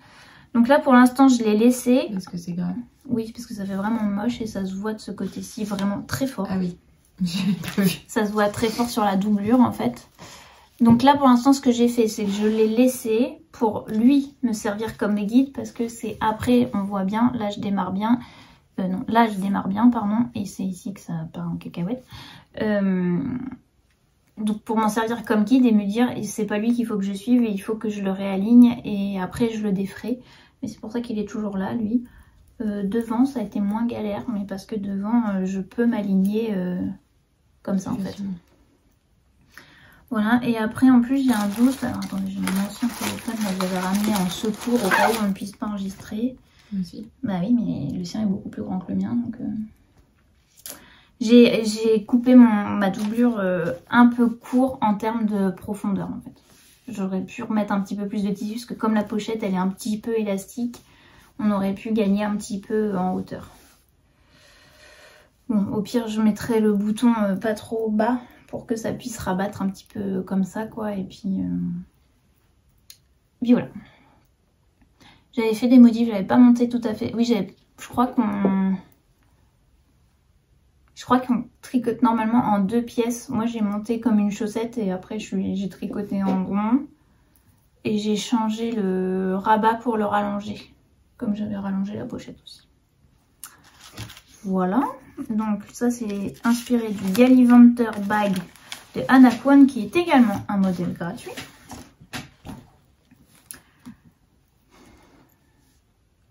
Donc là, pour l'instant, je l'ai laissé. Parce que c'est grave. Oui, parce que ça fait vraiment moche et ça se voit de ce côté-ci vraiment très fort. Ah oui. Ça se voit très fort sur la doublure en fait. Donc là pour l'instant ce que j'ai fait c'est que je l'ai laissé pour lui me servir comme guide parce que c'est après on voit bien, là je démarre bien. Non, là je démarre bien pardon et c'est ici que ça part en cacahuète. Donc pour m'en servir comme guide et me dire c'est pas lui qu'il faut que je suive et il faut que je le réaligne et après je le défrais. Mais c'est pour ça qu'il est toujours là lui. Devant ça a été moins galère mais parce que devant je peux m'aligner comme ça en fait. Voilà et après en plus j'ai un doute. Alors attendez, j'ai mon ancien téléphone, là je l'avais ramené en secours au cas où on ne puisse pas enregistrer. Aussi. Bah oui mais le sien est beaucoup plus grand que le mien donc... J'ai coupé ma doublure un peu court en termes de profondeur en fait. J'aurais pu remettre un petit peu plus de tissu parce que comme la pochette elle est un petit peu élastique, on aurait pu gagner un petit peu en hauteur. Bon, au pire je mettrai le bouton pas trop bas pour que ça puisse rabattre un petit peu comme ça quoi. Et puis voilà. J'avais fait des modifs, j'avais pas monté tout à fait. Oui, je crois qu'on tricote normalement en 2 pièces. Moi j'ai monté comme une chaussette et après j'ai tricoté en rond. Et j'ai changé le rabat pour le rallonger. Comme j'avais rallongé la pochette aussi. Voilà. Donc ça c'est inspiré du Gallivanter Bag de Anna Kwon qui est également un modèle gratuit.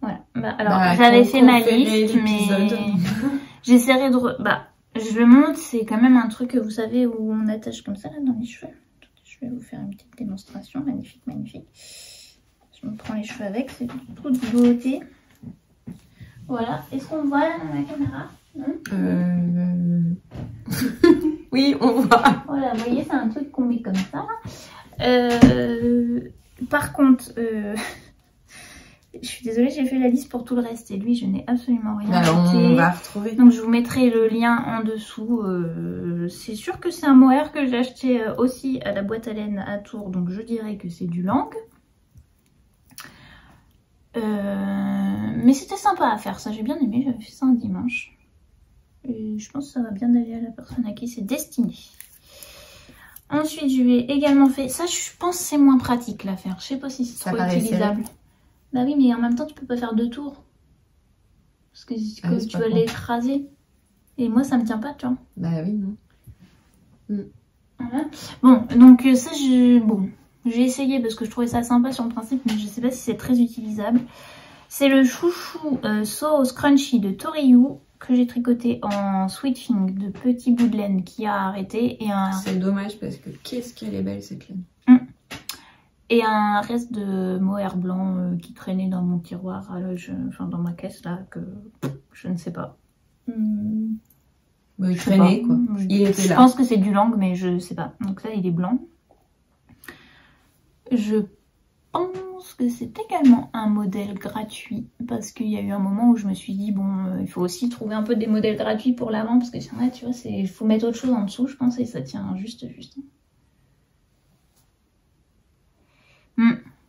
Voilà. Alors j'avais fait ma liste mais j'essaierai de... je le monte, c'est quand même un truc que vous savez où on attache comme ça là dans les cheveux. Je vais vous faire une petite démonstration. Magnifique, magnifique. Je me prends les cheveux avec, c'est toute beauté. Voilà. Est-ce qu'on voit là dans la caméra? Oui, on voit. Voilà, vous voyez, c'est un truc qu'on met comme ça. Par contre, je suis désolée, j'ai fait la liste pour tout le reste et lui, je n'ai absolument rien Alors, noté. on va retrouver. Donc, je vous mettrai le lien en dessous. C'est sûr que c'est un mohair que j'ai acheté aussi à la boîte à laine à Tours, donc je dirais que c'est du Lang. Mais c'était sympa à faire, ça j'ai bien aimé, j'avais fait ça un dimanche. Et je pense que ça va bien aller à la personne à qui c'est destiné. Ensuite, je lui ai également fait... Ça, je pense que c'est moins pratique à faire. Je sais pas si c'est trop utilisable. Bah oui, mais en même temps, tu peux pas faire 2 tours. Parce que tu vas l'écraser. Et moi, ça me tient pas, tu vois. Bah oui, non. Voilà. Bon, donc ça, j'ai essayé parce que je trouvais ça sympa sur le principe, mais je sais pas si c'est très utilisable. C'est le chouchou sauce crunchy de Toriyu que j'ai tricoté en sweet thing de petits bouts de laine qui a arrêté. C'est dommage parce que qu'est-ce qu'elle est belle cette laine. Et un reste de mohair blanc qui traînait dans mon tiroir, enfin dans ma caisse là, que je ne sais pas. Il traînait quoi. Il était là. Je pense que c'est du Lang, mais je sais pas. Donc ça, il est blanc. Je pense que c'est également un modèle gratuit parce qu'il y a eu un moment où je me suis dit bon, il faut aussi trouver un peu des modèles gratuits pour l'avant parce que si on a, tu vois, il faut mettre autre chose en dessous, je pense, et ça tient juste.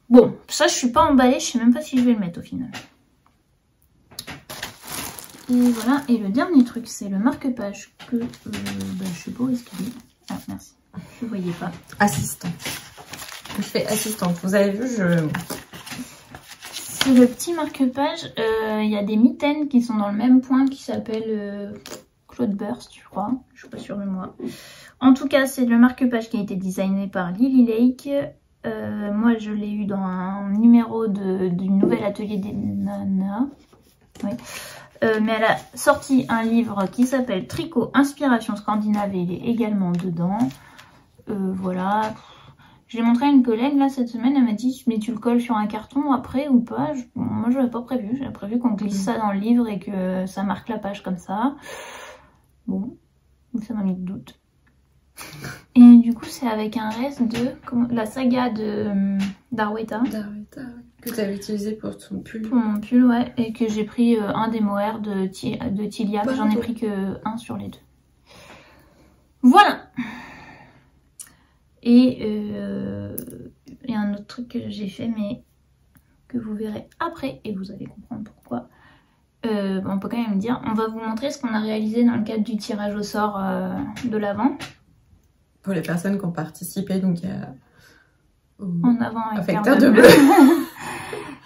Bon, ça je suis pas emballée, je sais même pas si je vais le mettre au final. Et voilà, et le dernier truc c'est le marque-page que je sais pas où est-ce qu'il est. Ah merci, je ne voyais pas. Assistant. Je fais assistante, vous avez vu, C'est le petit marque-page, il y a des mitaines qui sont dans le même point qui s'appelle Claude Burst, je crois, je suis pas sûre de moi. En tout cas, c'est le marque-page qui a été designé par Lily Lake. Moi je l'ai eu dans un numéro du nouvel atelier des nanas. Oui. Mais elle a sorti un livre qui s'appelle Tricot Inspiration Scandinave et il est également dedans. Voilà. Je l'ai montré à une collègue là cette semaine, elle m'a dit mais tu le colles sur un carton après ou pas? Moi je l'avais pas prévu, j'avais prévu qu'on glisse ça dans le livre et que ça marque la page comme ça. Bon, ça m'a mis de doute. Et du coup c'est avec un reste de la saga de d'Arweta. D'Arweta, oui. Que tu avais utilisé pour ton pull. Pour mon pull, ouais. Et que j'ai pris un des mohair de Tilia. J'en ai pris que un sur les 2. Voilà. Et il y a un autre truc que j'ai fait, mais que vous verrez après. Et vous allez comprendre pourquoi. On peut quand même dire. On va vous montrer ce qu'on a réalisé dans le cadre du tirage au sort de l'avant. Pour les personnes qui ont participé, donc il y a... En avant avec affecteur de bleu.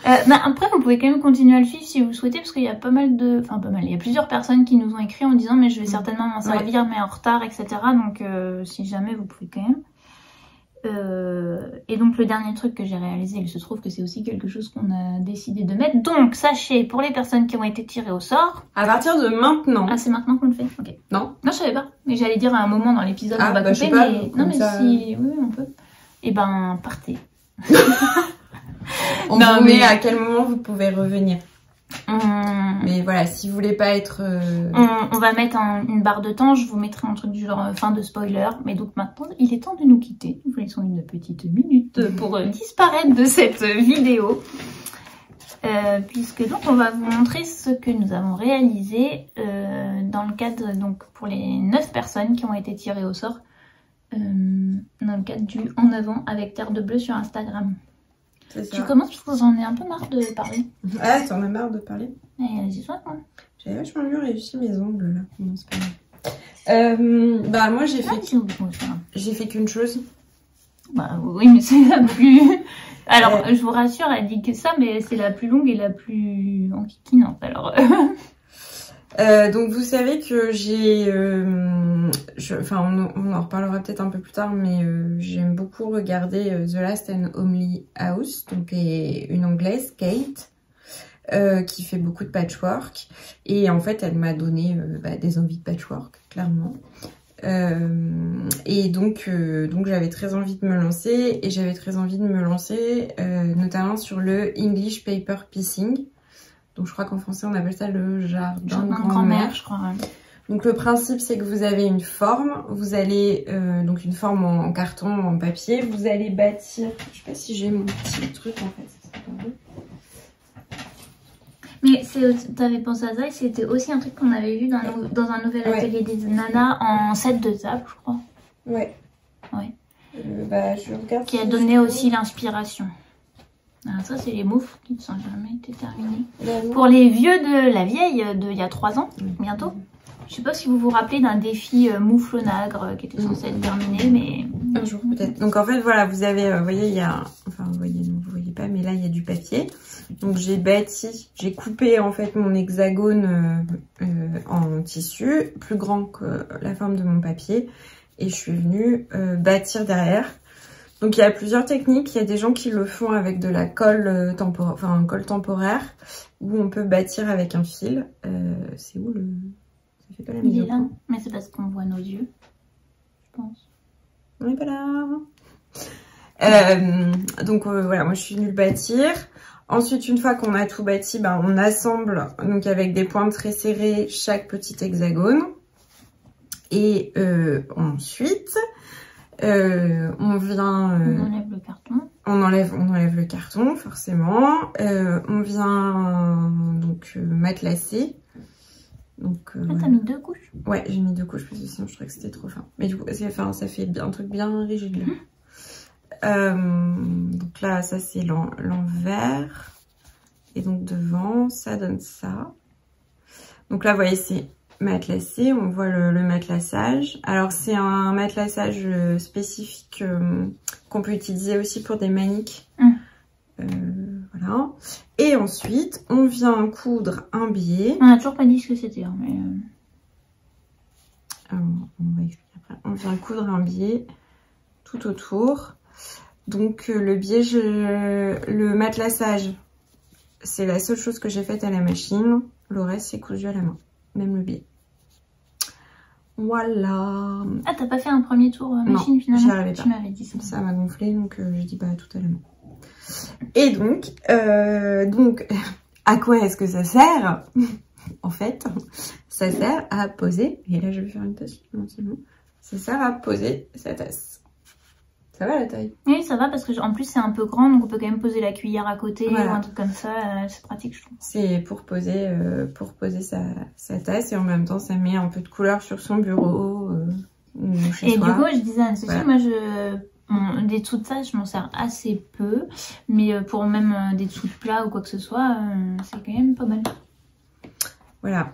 Après vous pouvez quand même continuer à le suivre si vous souhaitez parce qu'il y a pas mal de... Enfin pas mal, il y a plusieurs personnes qui nous ont écrit en disant mais je vais certainement m'en servir mais en retard etc. Donc si jamais vous pouvez quand même. Et donc le dernier truc que j'ai réalisé, il se trouve que c'est aussi quelque chose qu'on a décidé de mettre. Donc sachez pour les personnes qui ont été tirées au sort... À partir de maintenant. Ah c'est maintenant qu'on le fait, ok. Non. Non je savais pas, mais j'allais dire à un moment dans l'épisode on va couper, je sais pas, mais... Non mais ça... si... Oui on peut. Et ben partez. On vous met à quel moment vous pouvez revenir. Mais voilà, si vous voulez pas être... On va mettre une barre de temps, je vous mettrai un truc du genre fin de spoiler. Mais donc maintenant, il est temps de nous quitter. Nous vous laissons une petite minute pour disparaître de cette vidéo. Puisque donc on va vous montrer ce que nous avons réalisé dans le cadre, donc pour les 9 personnes qui ont été tirées au sort, dans le cadre du En Avant avec Terre de Bleu sur Instagram. Tu commences parce que j'en ai un peu marre de parler. Ah, t'en as marre de parler? J'ai soif, moi. J'avais vachement mieux réussi mes ongles là. Non, c'est pas grave. Bah moi j'ai fait qu'une chose. Bah oui, mais c'est la plus... Alors, je vous rassure, elle dit que ça, mais c'est la plus longue et la plus enquiquinante, alors... Donc vous savez que j'ai... Enfin, on en reparlera peut-être un peu plus tard, mais j'aime beaucoup regarder The Last and Homely House, donc une anglaise, Kate, qui fait beaucoup de patchwork. Et en fait, elle m'a donné des envies de patchwork, clairement. Et donc j'avais très envie de me lancer, et j'avais très envie de me lancer notamment sur le English Paper Piecing. Donc je crois qu'en français on appelle ça le jardin de grand-mère, je crois. Ouais. Donc le principe c'est que vous avez une forme, vous allez donc une forme en carton, en papier, vous allez bâtir, je sais pas si j'ai mon petit truc en fait. Mais t'avais pensé à ça, et c'était aussi un truc qu'on avait vu dans un nouvel atelier des nanas en set de table, je crois. Ouais. Je regarde. Qui a donné aussi l'inspiration. Alors ça, c'est les moufles qui ne sont jamais été terminés. Pour les vieux de la vieille d'il y a 3 ans, bientôt. Je sais pas si vous vous rappelez d'un défi moufle au nagre qui était censé être terminé, mais... Un jour peut-être. Donc en fait, voilà, vous avez, vous voyez, il y a... Enfin, vous voyez, non, vous voyez pas, mais là, il y a du papier. Donc j'ai coupé en fait mon hexagone en tissu, plus grand que la forme de mon papier. Et je suis venue bâtir derrière. Donc il y a plusieurs techniques. Il y a des gens qui le font avec de la colle temporaire, où on peut bâtir avec un fil. C'est où le... Ça fait pas la mise au point. Mais c'est parce qu'on voit nos yeux, je pense. On n'est pas là. Donc voilà, moi je suis venue le bâtir. Ensuite, une fois qu'on a tout bâti, on assemble donc avec des pointes très serrées chaque petit hexagone. Et ensuite, on vient... on enlève le carton. On enlève le carton, forcément. On vient donc matelassé. Donc, t'as mis 2 couches? Ouais, j'ai mis 2 couches parce que sinon je trouvais que c'était trop fin. Mais du coup, ça fait un truc bien rigide là. Donc là, ça c'est l'envers. Et donc devant, ça donne ça. Donc là, vous voyez, c'est matelassé. On voit le matelassage. Alors c'est un matelassage spécifique qu'on peut utiliser aussi pour des maniques. Voilà. Et ensuite, on vient coudre un biais. On n'a toujours pas dit ce que c'était. Hein, mais... on va expliquer après. On vient coudre un biais tout autour. Donc le biais, le matelassage, c'est la seule chose que j'ai faite à la machine. Le reste, c'est cousu à la main. Même le biais. Voilà. Ah, t'as pas fait un premier tour machine finalement? J'y arrivais pas. Tu m'avais dit ça. Ça m'a gonflé, donc j'ai dit tout à la main. Et donc, à quoi est-ce que ça sert? En fait, ça sert à poser. Et là, je vais faire une tasse éventuellement. Ça sert à poser sa tasse. Ça va la taille? Oui, ça va parce que en plus c'est un peu grand, donc on peut quand même poser la cuillère à côté, voilà, ou un truc comme ça. C'est pratique, je trouve. C'est pour poser sa tasse, et en même temps ça met un peu de couleur sur son bureau ou chez soi. Du coup, je disais à Anne-Sophie, moi des dessous de tasse je m'en sers assez peu, mais pour même des dessous de plat ou quoi que ce soit, c'est quand même pas mal. Voilà.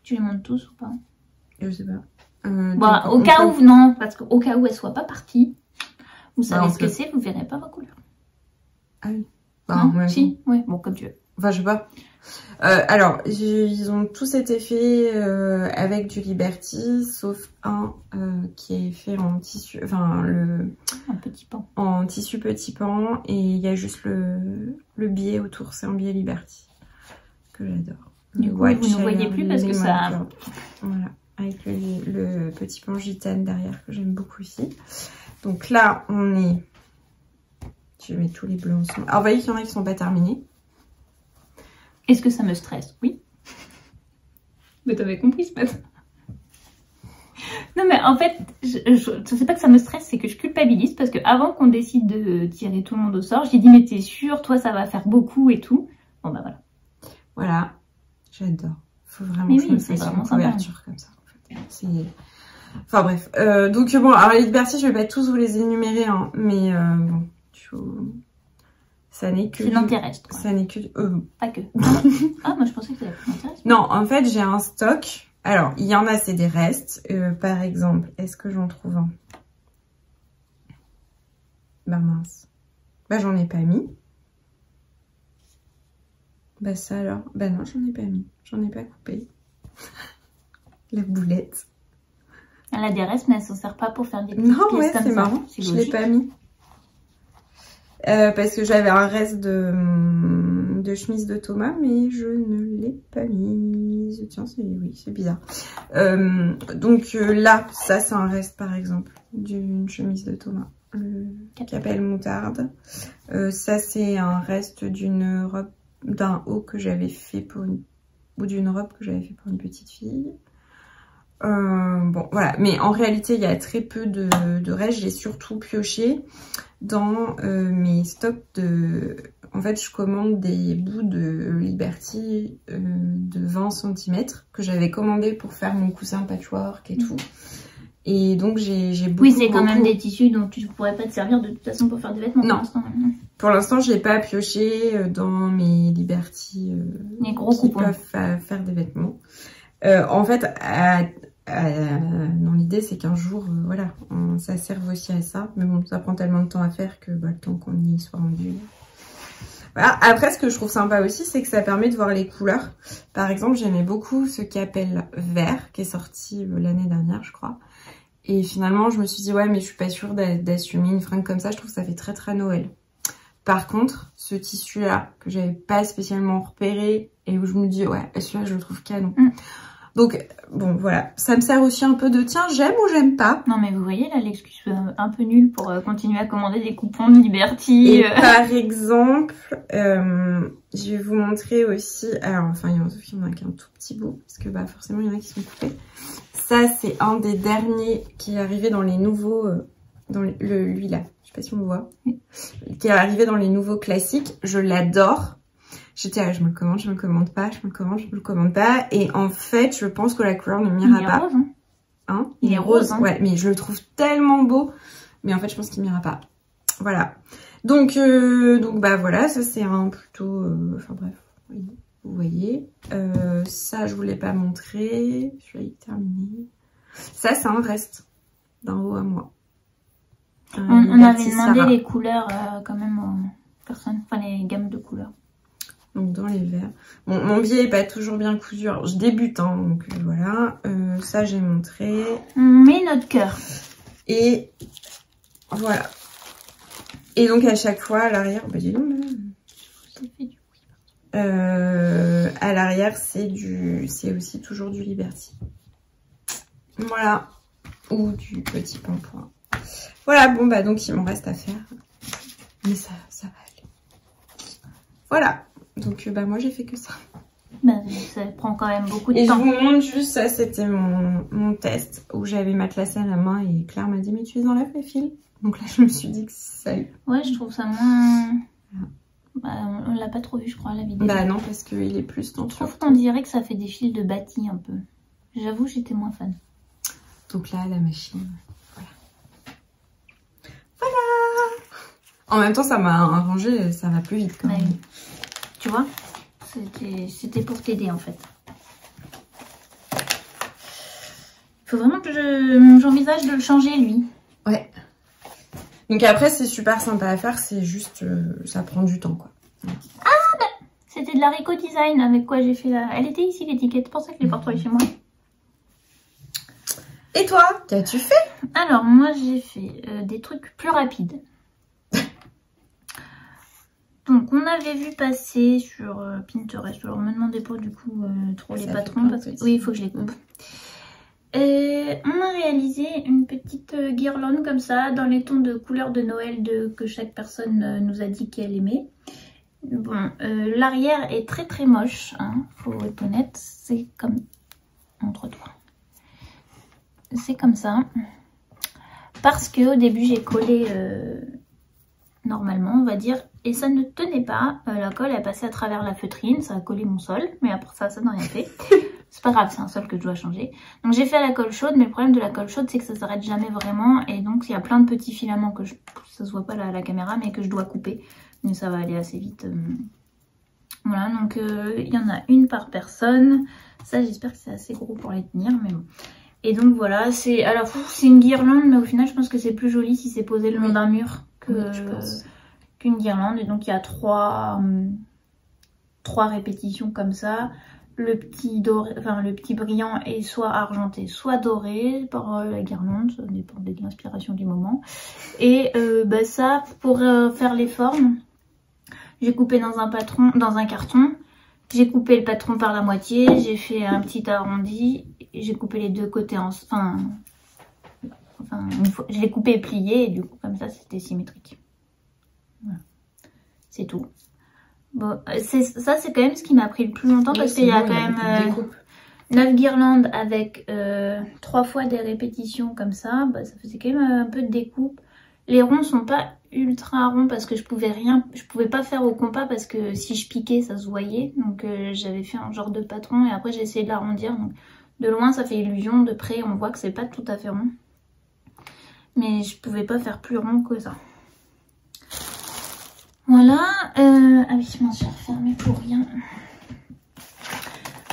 Tu les montes tous ou pas? Je sais pas. Au cas où, non, parce qu'au cas où elle soit pas partie, vous savez ce que c'est, vous verrez pas vos couleurs. Ah oui. Non, si, oui, bon, comme tu veux. Enfin, je sais pas. Alors, ils ont tous été faits avec du Liberty, sauf un qui est fait en tissu, un petit pan. En tissu petit pan, et il y a juste le biais autour, c'est un biais Liberty que j'adore. Du coup, vous ne voyez plus parce que ça... Voilà, avec le petit pan gitane derrière que j'aime beaucoup ici. Donc là, on est... Je vais mettre tous les bleus ensemble. Alors, vous voyez qu'il y en a qui ne sont pas terminés. Est-ce que ça me stresse? Oui. Mais t'avais compris ce matin. Non mais en fait, je sais pas que ça me stresse, c'est que je culpabilise parce que avant qu'on décide de tirer tout le monde au sort, j'ai dit mais t'es sûre, toi ça va faire beaucoup et tout. Bon bah voilà. Voilà, j'adore. Faut vraiment Mais que je oui, me c'est fasse vraiment une sympa. couverture comme ça. En fait. Enfin bref. Donc bon, alors les Liberty, je vais pas tous vous les énumérer, hein, mais bon, ça n'est que... C'est dans tes restes, quoi. Ça n'est que... Pas que. Ah, moi je pensais que c'était plus intéressant. Non, en fait, j'ai un stock. Alors, il y en a, c'est des restes. Par exemple, est-ce que j'en trouve un? Bah mince. Bah j'en ai pas mis. Bah ça alors. Bah non, j'en ai pas mis. J'en ai pas coupé. La boulette. Elle a des restes, mais elle s'en sert pas pour faire des petites Non, pièces ouais, comme c'est ça. marrant. Je l'ai pas mis. Parce que j'avais un reste de chemise de Thomas, mais je ne l'ai pas mise. Tiens, oui, c'est bizarre. Donc là, ça c'est un reste par exemple d'une chemise de Thomas, Capelle Moutarde. Ça c'est un reste d'une robe, d'un haut que j'avais fait pour ou d'une robe que j'avais fait pour une petite fille. Bon voilà, mais en réalité il y a très peu de restes. J'ai surtout pioché dans mes stocks de... En fait, je commande des bouts de Liberty de 20 cm que j'avais commandé pour faire mon coussin patchwork et tout. Et donc, j'ai beaucoup... Oui, c'est quand même des tissus dont tu ne pourrais pas te servir de toute façon pour faire des vêtements non. pour l'instant. Pour l'instant, je n'ai pas pioché dans mes Liberty les gros qui coupons peuvent faire des vêtements. En fait, non, l'idée c'est qu'un jour, voilà, ça serve aussi à ça. Mais bon, ça prend tellement de temps à faire que le temps qu'on y soit rendu. Voilà. Après, ce que je trouve sympa aussi, c'est que ça permet de voir les couleurs. Par exemple, j'aimais beaucoup ce Capelle vert qui est sorti l'année dernière, je crois. Et finalement, je me suis dit, ouais, mais je suis pas sûre d'assumer une fringue comme ça. Je trouve que ça fait très très Noël. Par contre, ce tissu-là, que j'avais pas spécialement repéré et où je me dis, ouais, celui-là, je le trouve canon. Donc, bon, voilà. Ça me sert aussi un peu de, tiens, j'aime ou j'aime pas. Non, mais vous voyez, là, l'excuse un peu nulle pour continuer à commander des coupons de Liberty. Et par exemple, je vais vous montrer aussi... Alors, enfin, il y en a qu'un tout petit bout, parce que bah forcément, il y en a qui sont coupés. Ça, c'est un des derniers qui est arrivé dans les nouveaux... lui, là. Je sais pas si on le voit. Qui est arrivé dans les nouveaux classiques. Je l'adore. J'étais là, je me le commande, je me le commande pas, je me le commande, je me le commande pas. Et en fait, je pense que la couleur ne m'ira pas. Rose, hein. Hein, il est rose, hein. Ouais, mais je le trouve tellement beau. Mais en fait, je pense qu'il m'ira pas. Voilà. Donc bah voilà, ça c'est un plutôt... Enfin bref, oui, vous voyez. Ça, je vous l'ai pas montré. Je vais y terminer. Ça, c'est un reste d'un haut à moi. On avait demandé les couleurs quand même aux personnes, enfin les gammes de couleurs. Donc dans les verts. Bon, mon biais est pas toujours bien cousu. Alors, je débute, hein, donc voilà. Ça, j'ai montré. On met notre cœur. Et voilà. Et donc à chaque fois, à l'arrière... Bah dis donc, là. Ça fait du bruit. À l'arrière, c'est aussi toujours du Liberty. Voilà. Ou du petit pampoint. Voilà, bon bah donc il m'en reste à faire. Mais ça va aller. Voilà. Donc bah moi j'ai fait que ça. Bah, ça prend quand même beaucoup de et temps. Et je vous montre juste, ça c'était mon test où j'avais matelassé à la main et Claire m'a dit mais tu les enlèves les fils. Donc là je me suis dit que ça... Ouais, je trouve ça moins... Bah, on l'a pas trop vu je crois la vidéo. Bah non parce qu'il est plus dans... Je trouve qu'on dirait que ça fait des fils de bâtis un peu. J'avoue j'étais moins fan. Donc là la machine... Voilà. En même temps, ça m'a arrangé, ça va plus vite quand même. Oui. Tu vois, c'était pour t'aider en fait. Il faut vraiment que j'envisage de le changer lui. Ouais. Donc après, c'est super sympa à faire, c'est juste, ça prend du temps quoi. Ah bah, c'était de la Rico Design avec quoi j'ai fait la... Elle était ici l'étiquette, c'est pour ça que je l'ai pas retrouvée chez moi. Et toi, qu'as-tu fait? Alors moi j'ai fait des trucs plus rapides. Donc on avait vu passer sur Pinterest, alors me demandez pas du coup trop les patrons parce que... Oui il faut que je les coupe. On a réalisé une petite guirlande comme ça dans les tons de couleurs de Noël que chaque personne nous a dit qu'elle aimait. Bon, l'arrière est très très moche, hein, faut être honnête. C'est comme... Montre-toi. C'est comme ça. Parce que au début j'ai collé normalement, on va dire, et ça ne tenait pas. La colle est passée à travers la feutrine, ça a collé mon sol, mais après ça n'a rien fait. C'est pas grave, c'est un sol que je dois changer. Donc j'ai fait à la colle chaude, mais le problème de la colle chaude, c'est que ça s'arrête jamais vraiment. Et donc il y a plein de petits filaments que ça se voit pas là à la caméra, mais que je dois couper. Mais ça va aller assez vite. Voilà, donc il y en a une par personne. Ça, j'espère que c'est assez gros pour les tenir, mais bon. Et donc voilà, c'est une guirlande, mais au final, je pense que c'est plus joli si c'est posé le long d'un mur qu'une guirlande. Et donc il y a trois répétitions comme ça. Le petit doré, enfin le petit brillant est soit argenté, soit doré par la guirlande, ça dépend de l'inspiration du moment. Et ça, pour faire les formes, j'ai coupé dans un carton. J'ai coupé le patron par la moitié, j'ai fait un petit arrondi, j'ai coupé les deux côtés je l'ai coupé et plié, et du coup comme ça c'était symétrique. Voilà. C'est tout. Bon, ça c'est quand même ce qui m'a pris le plus longtemps, parce qu'il y a quand même 9 guirlandes avec 3 fois des répétitions comme ça. Bah, ça faisait quand même un peu de découpe. Les ronds sont pas ultra ronds parce que je pouvais pas faire au compas, parce que si je piquais ça se voyait. Donc j'avais fait un genre de patron et après j'ai essayé de l'arrondir. Donc de loin ça fait illusion, de près on voit que c'est pas tout à fait rond. Mais je pouvais pas faire plus rond que ça. Voilà, ah oui, je m'en suis refermée pour rien.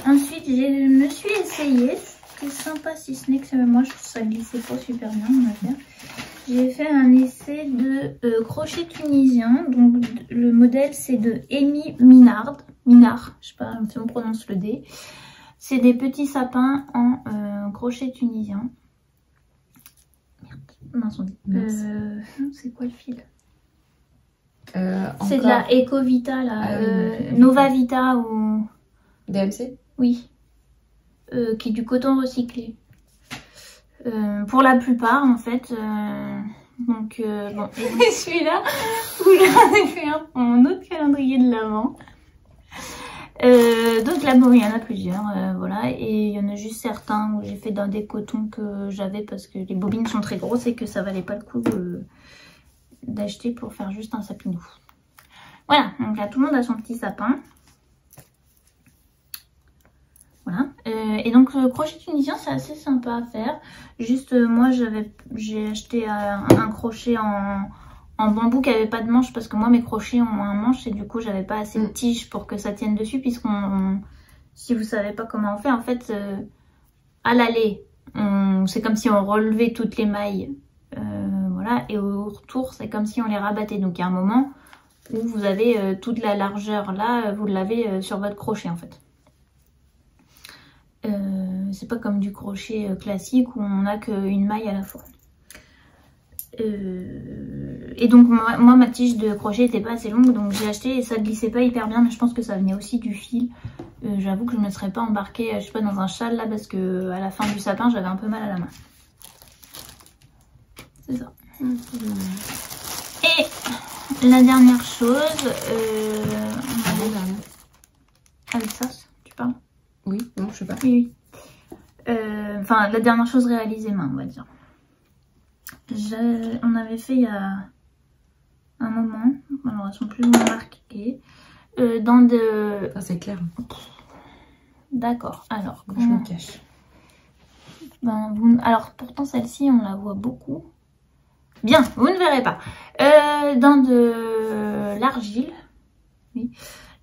Ensuite, je me suis essayée, c'était sympa si ce n'est que moi, ça glissait pas super bien mon affaire. J'ai fait un essai de crochet tunisien, donc le modèle c'est de Amy Minard, je sais pas si on prononce le D. C'est des petits sapins en crochet tunisien. Merde, mince on dit. C'est quoi le fil? C'est de la Ecovita, là, Nova Vita ou... DMC? Oui. Qui est du coton recyclé. Pour la plupart, en fait. Donc, bon. Et celui-là, j'en ai fait un pour mon autre calendrier de l'Avent. Donc là, bon, il y en a plusieurs, voilà. Et il y en a juste certains où j'ai fait dans des cotons que j'avais parce que les bobines sont très grosses et que ça valait pas le coup d'acheter pour faire juste un sapinou. Voilà, donc là tout le monde a son petit sapin. Voilà, et donc le crochet tunisien c'est assez sympa à faire. Juste moi j'ai acheté un crochet en bambou qui avait pas de manche, parce que moi mes crochets ont un manche et du coup j'avais pas assez de tige pour que ça tienne dessus, si vous savez pas comment on fait, en fait à l'aller c'est comme si on relevait toutes les mailles. Voilà, et au retour c'est comme si on les rabattait, donc il y a un moment où vous avez toute la largeur là, vous l'avez sur votre crochet en fait. C'est pas comme du crochet classique où on n'a qu'une maille à la fois. Et donc moi ma tige de crochet était pas assez longue, donc j'ai acheté et ça glissait pas hyper bien, mais je pense que ça venait aussi du fil. J'avoue que je ne me serais pas embarquée, je sais pas, dans un châle là, parce que à la fin du sapin j'avais un peu mal à la main. C'est ça. Et la dernière chose, avec ça, tu parles? Oui, non, je sais pas. Oui. Enfin, la dernière chose réalisée main, on va dire. On avait fait il y a un moment, alors elles sont plus ou moins marquées, dans de... Ah, c'est clair. D'accord, alors... Je me cache. Alors, pourtant, celle-ci, on la voit beaucoup. Bien, vous ne verrez pas. Dans de l'argile, oui.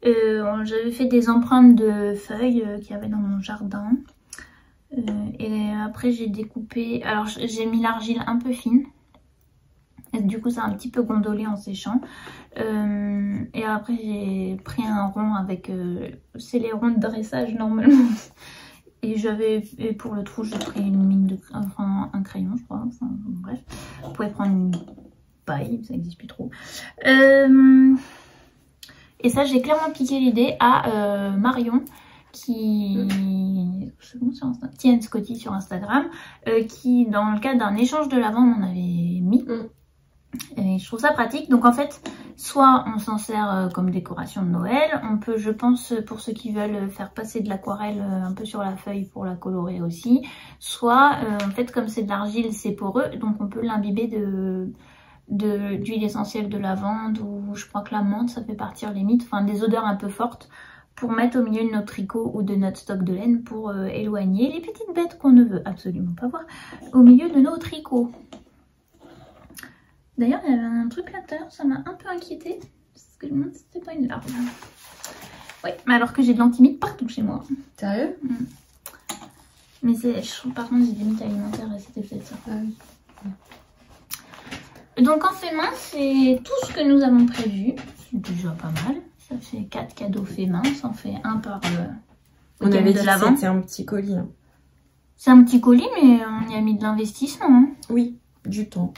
J'avais fait des empreintes de feuilles qu'il y avait dans mon jardin. Et après, j'ai découpé... Alors, j'ai mis l'argile un peu fine. Et du coup, ça a un petit peu gondolé en séchant. Et après, j'ai pris un rond avec... c'est les ronds de dressage, normalement. Et pour le trou, j'ai pris une mine un crayon, je crois. Enfin, bref, vous pouvez prendre une paille, ça n'existe plus trop. Et ça, j'ai clairement piqué l'idée à Marion, Tienne Scotty sur Instagram, qui, dans le cadre d'un échange de l'Avent, m'en avait mis. Et je trouve ça pratique. Donc en fait, Soit on s'en sert comme décoration de Noël. On peut, je pense, pour ceux qui veulent faire passer de l'aquarelle un peu sur la feuille pour la colorer aussi. Soit, en fait, comme c'est de l'argile, c'est poreux, donc on peut l'imbiber d'huile essentielle de lavande ou je crois que la menthe, ça fait partir les mythes, enfin des odeurs un peu fortes pour mettre au milieu de notre tricot ou de notre stock de laine pour éloigner les petites bêtes qu'on ne veut absolument pas voir au milieu de nos tricots. D'ailleurs, il y avait un truc là tout à l'heure, ça m'a un peu inquiétée. Parce que je me demande si c'était pas une larve. Oui, mais alors que j'ai de l'antimite partout chez moi. Sérieux? Mais par contre, j'ai des mythes alimentaires et c'était peut-être ça. Ah oui. Donc en fait main, c'est tout ce que nous avons prévu. C'est déjà pas mal. Ça fait 4 cadeaux faits main. Ça en fait un par on avait dit que c'était un petit colis. Hein. C'est un petit colis, mais on y a mis de l'investissement. Hein. Oui, du temps.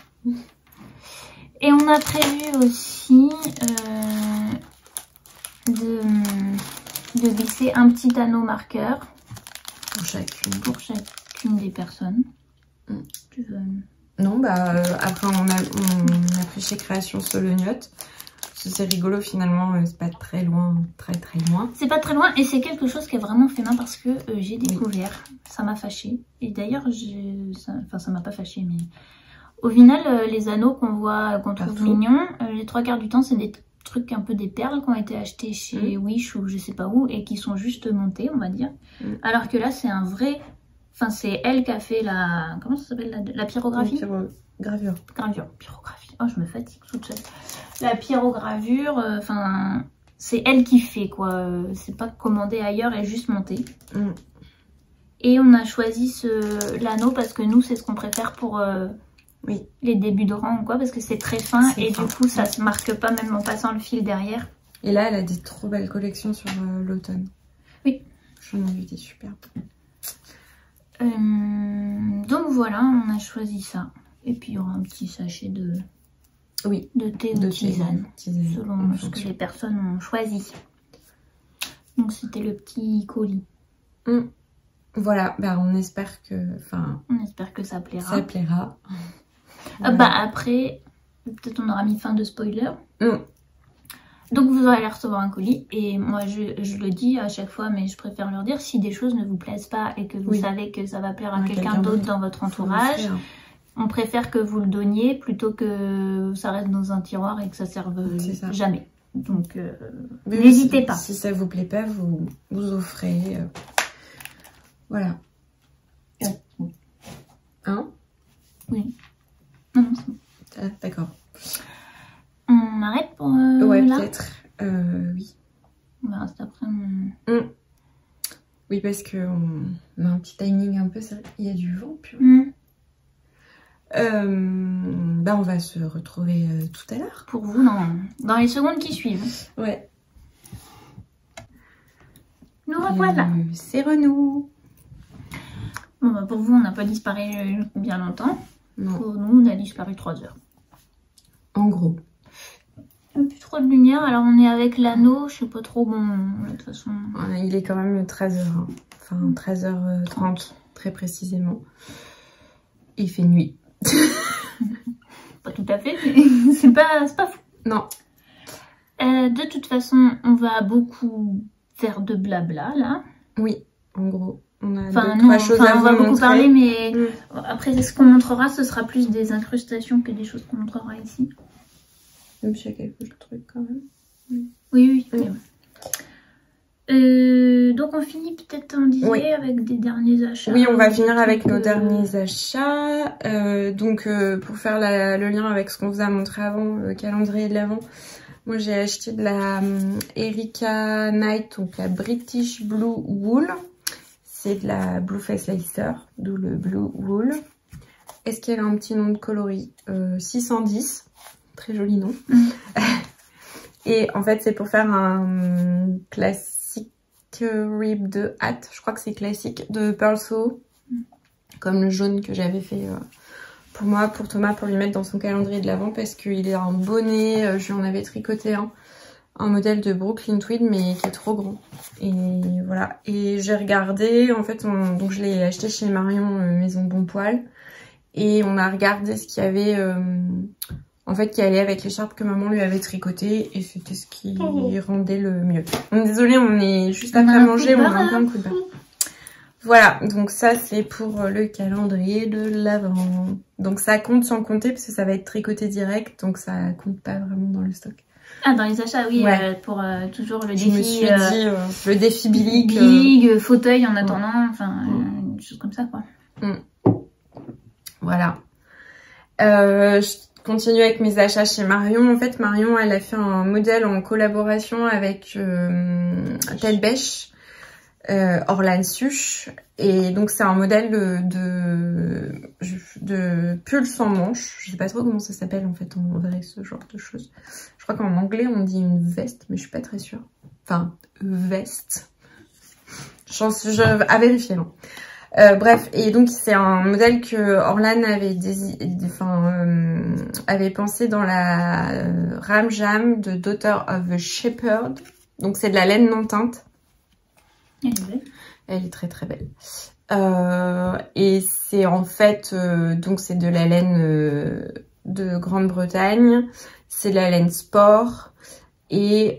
Et on a prévu aussi de glisser un petit anneau marqueur pour chacune des personnes. Tu veux... Non, bah après on a pris chez Création Solognotte. C'est rigolo finalement, c'est pas très loin, très loin. C'est pas très loin et c'est quelque chose qui est vraiment fait main parce que j'ai découvert, ça m'a fâché. Et d'ailleurs, ça m'a pas fâché, mais au final, les anneaux qu'on trouve mignons, les 3/4 du temps, c'est des trucs un peu des perles qui ont été achetées chez Wish ou je sais pas où et qui sont juste montées, on va dire. Alors que là, c'est un vrai... Enfin, c'est elle qui a fait la... Comment ça s'appelle? La pyrographie? Gravure. Pyrographie. Oh, je me fatigue toute seule. La pyrogravure, enfin... c'est elle qui fait, quoi. C'est pas commandé ailleurs et juste monté. Et on a choisi l'anneau parce que nous, c'est ce qu'on préfère pour les débuts de rang ou quoi. Parce que c'est très fin et du coup, ça se marque pas même en passant le fil derrière. Et là, elle a des trop belles collections sur l'automne. Oui. J'en ai vu des superbes. Donc voilà, on a choisi ça. Et puis il y aura un petit sachet de thé ou tisane, selon ce que les personnes ont choisi. Donc c'était le petit colis. Voilà, bah on espère que... on espère que ça plaira. Ça plaira. Voilà. Bah après, peut-être on aura mis fin de spoiler. Donc vous allez recevoir un colis et moi je le dis à chaque fois mais je préfère leur dire si des choses ne vous plaisent pas et que vous savez que ça va plaire à quelqu'un d'autre dans votre entourage, on préfère que vous le donniez plutôt que ça reste dans un tiroir et que ça serve jamais. Donc n'hésitez pas. Si ça vous plaît pas, vous offrez. Voilà. Hein? Oui. Non, c'est bon. Ah, d'accord. On arrête pour ouais, là peut-être. Oui. On verra cet après. Oui, parce qu'on a un petit timing un peu. Il y a du vent. Puis... bah, on va se retrouver tout à l'heure. Pour vous, dans les secondes qui suivent. Ouais. Nous revoilà. C'est Renou. Bon, bah, pour vous, on n'a pas disparu bien longtemps. Non. Pour nous, on a disparu 3 heures. En gros. Plus trop de lumière, alors on est avec l'anneau, je sais pas trop, bon, de toute façon... Il est quand même 13h, hein. Enfin 13h30 très précisément. Il fait nuit. Pas tout à fait, mais c'est pas fou. Non. De toute façon, on va beaucoup faire de blabla, là. Oui, en gros. On a on va beaucoup parler, mais après, ce qu'on montrera, ce sera plus des incrustations que des choses qu'on montrera ici. Même s'il y a quelques trucs quand même. Oui. Donc on finit peut-être, on disait, avec des derniers achats. Oui, on va finir avec nos derniers achats. Donc pour faire le lien avec ce qu'on vous a montré avant, le calendrier de l'Avent, moi j'ai acheté de la Erica Knight, donc la British Blue Wool. C'est de la Blue Face Leicester, d'où le Blue Wool. Est-ce qu'elle a un petit nom de coloris 610. Très joli nom. Et en fait, c'est pour faire un classique rib de hâte. Je crois que c'est classique de Pearl Soho. Comme le jaune que j'avais fait pour moi, pour Thomas, pour lui mettre dans son calendrier de l'Avent. Parce qu'il est un bonnet. Je lui en avais tricoté un modèle de Brooklyn Tweed, mais qui est trop grand. Et voilà. Et j'ai regardé. En fait, donc je l'ai acheté chez Marion Maison Bon Poil. Et on a regardé ce qu'il y avait... en fait, qui allait avec l'écharpe que maman lui avait tricotée et c'était ce qui rendait le mieux. Donc, désolée, on est juste après manger, on a un peu un coup de barre. Voilà, donc ça c'est pour le calendrier de l'Avent. Donc ça compte sans compter parce que ça va être tricoté direct, donc ça compte pas vraiment dans le stock. Ah, dans les achats, oui, ouais. Pour toujours le Je défi. me suis dit, le défi Billig. Billig, fauteuil en attendant, enfin, une chose comme ça, quoi. Voilà. Je continue avec mes achats chez Marion. En fait, Marion, elle a fait un modèle en collaboration avec Telle Bêche, Orlan Suche. Et donc, c'est un modèle de pull sans manche. Je sais pas trop comment ça s'appelle, en fait, en vrai, ce genre de choses. Je crois qu'en anglais, on dit une veste, mais je suis pas très sûre. Enfin, veste. À vérifier, non. Bref, et donc c'est un modèle que Orlan avait pensé dans la Ram Jam de Daughter of a Shepherd. Donc c'est de la laine non teinte. Elle est belle. Elle est très très belle. Et c'est en fait, donc c'est de la laine de Grande-Bretagne. C'est de la laine sport. Et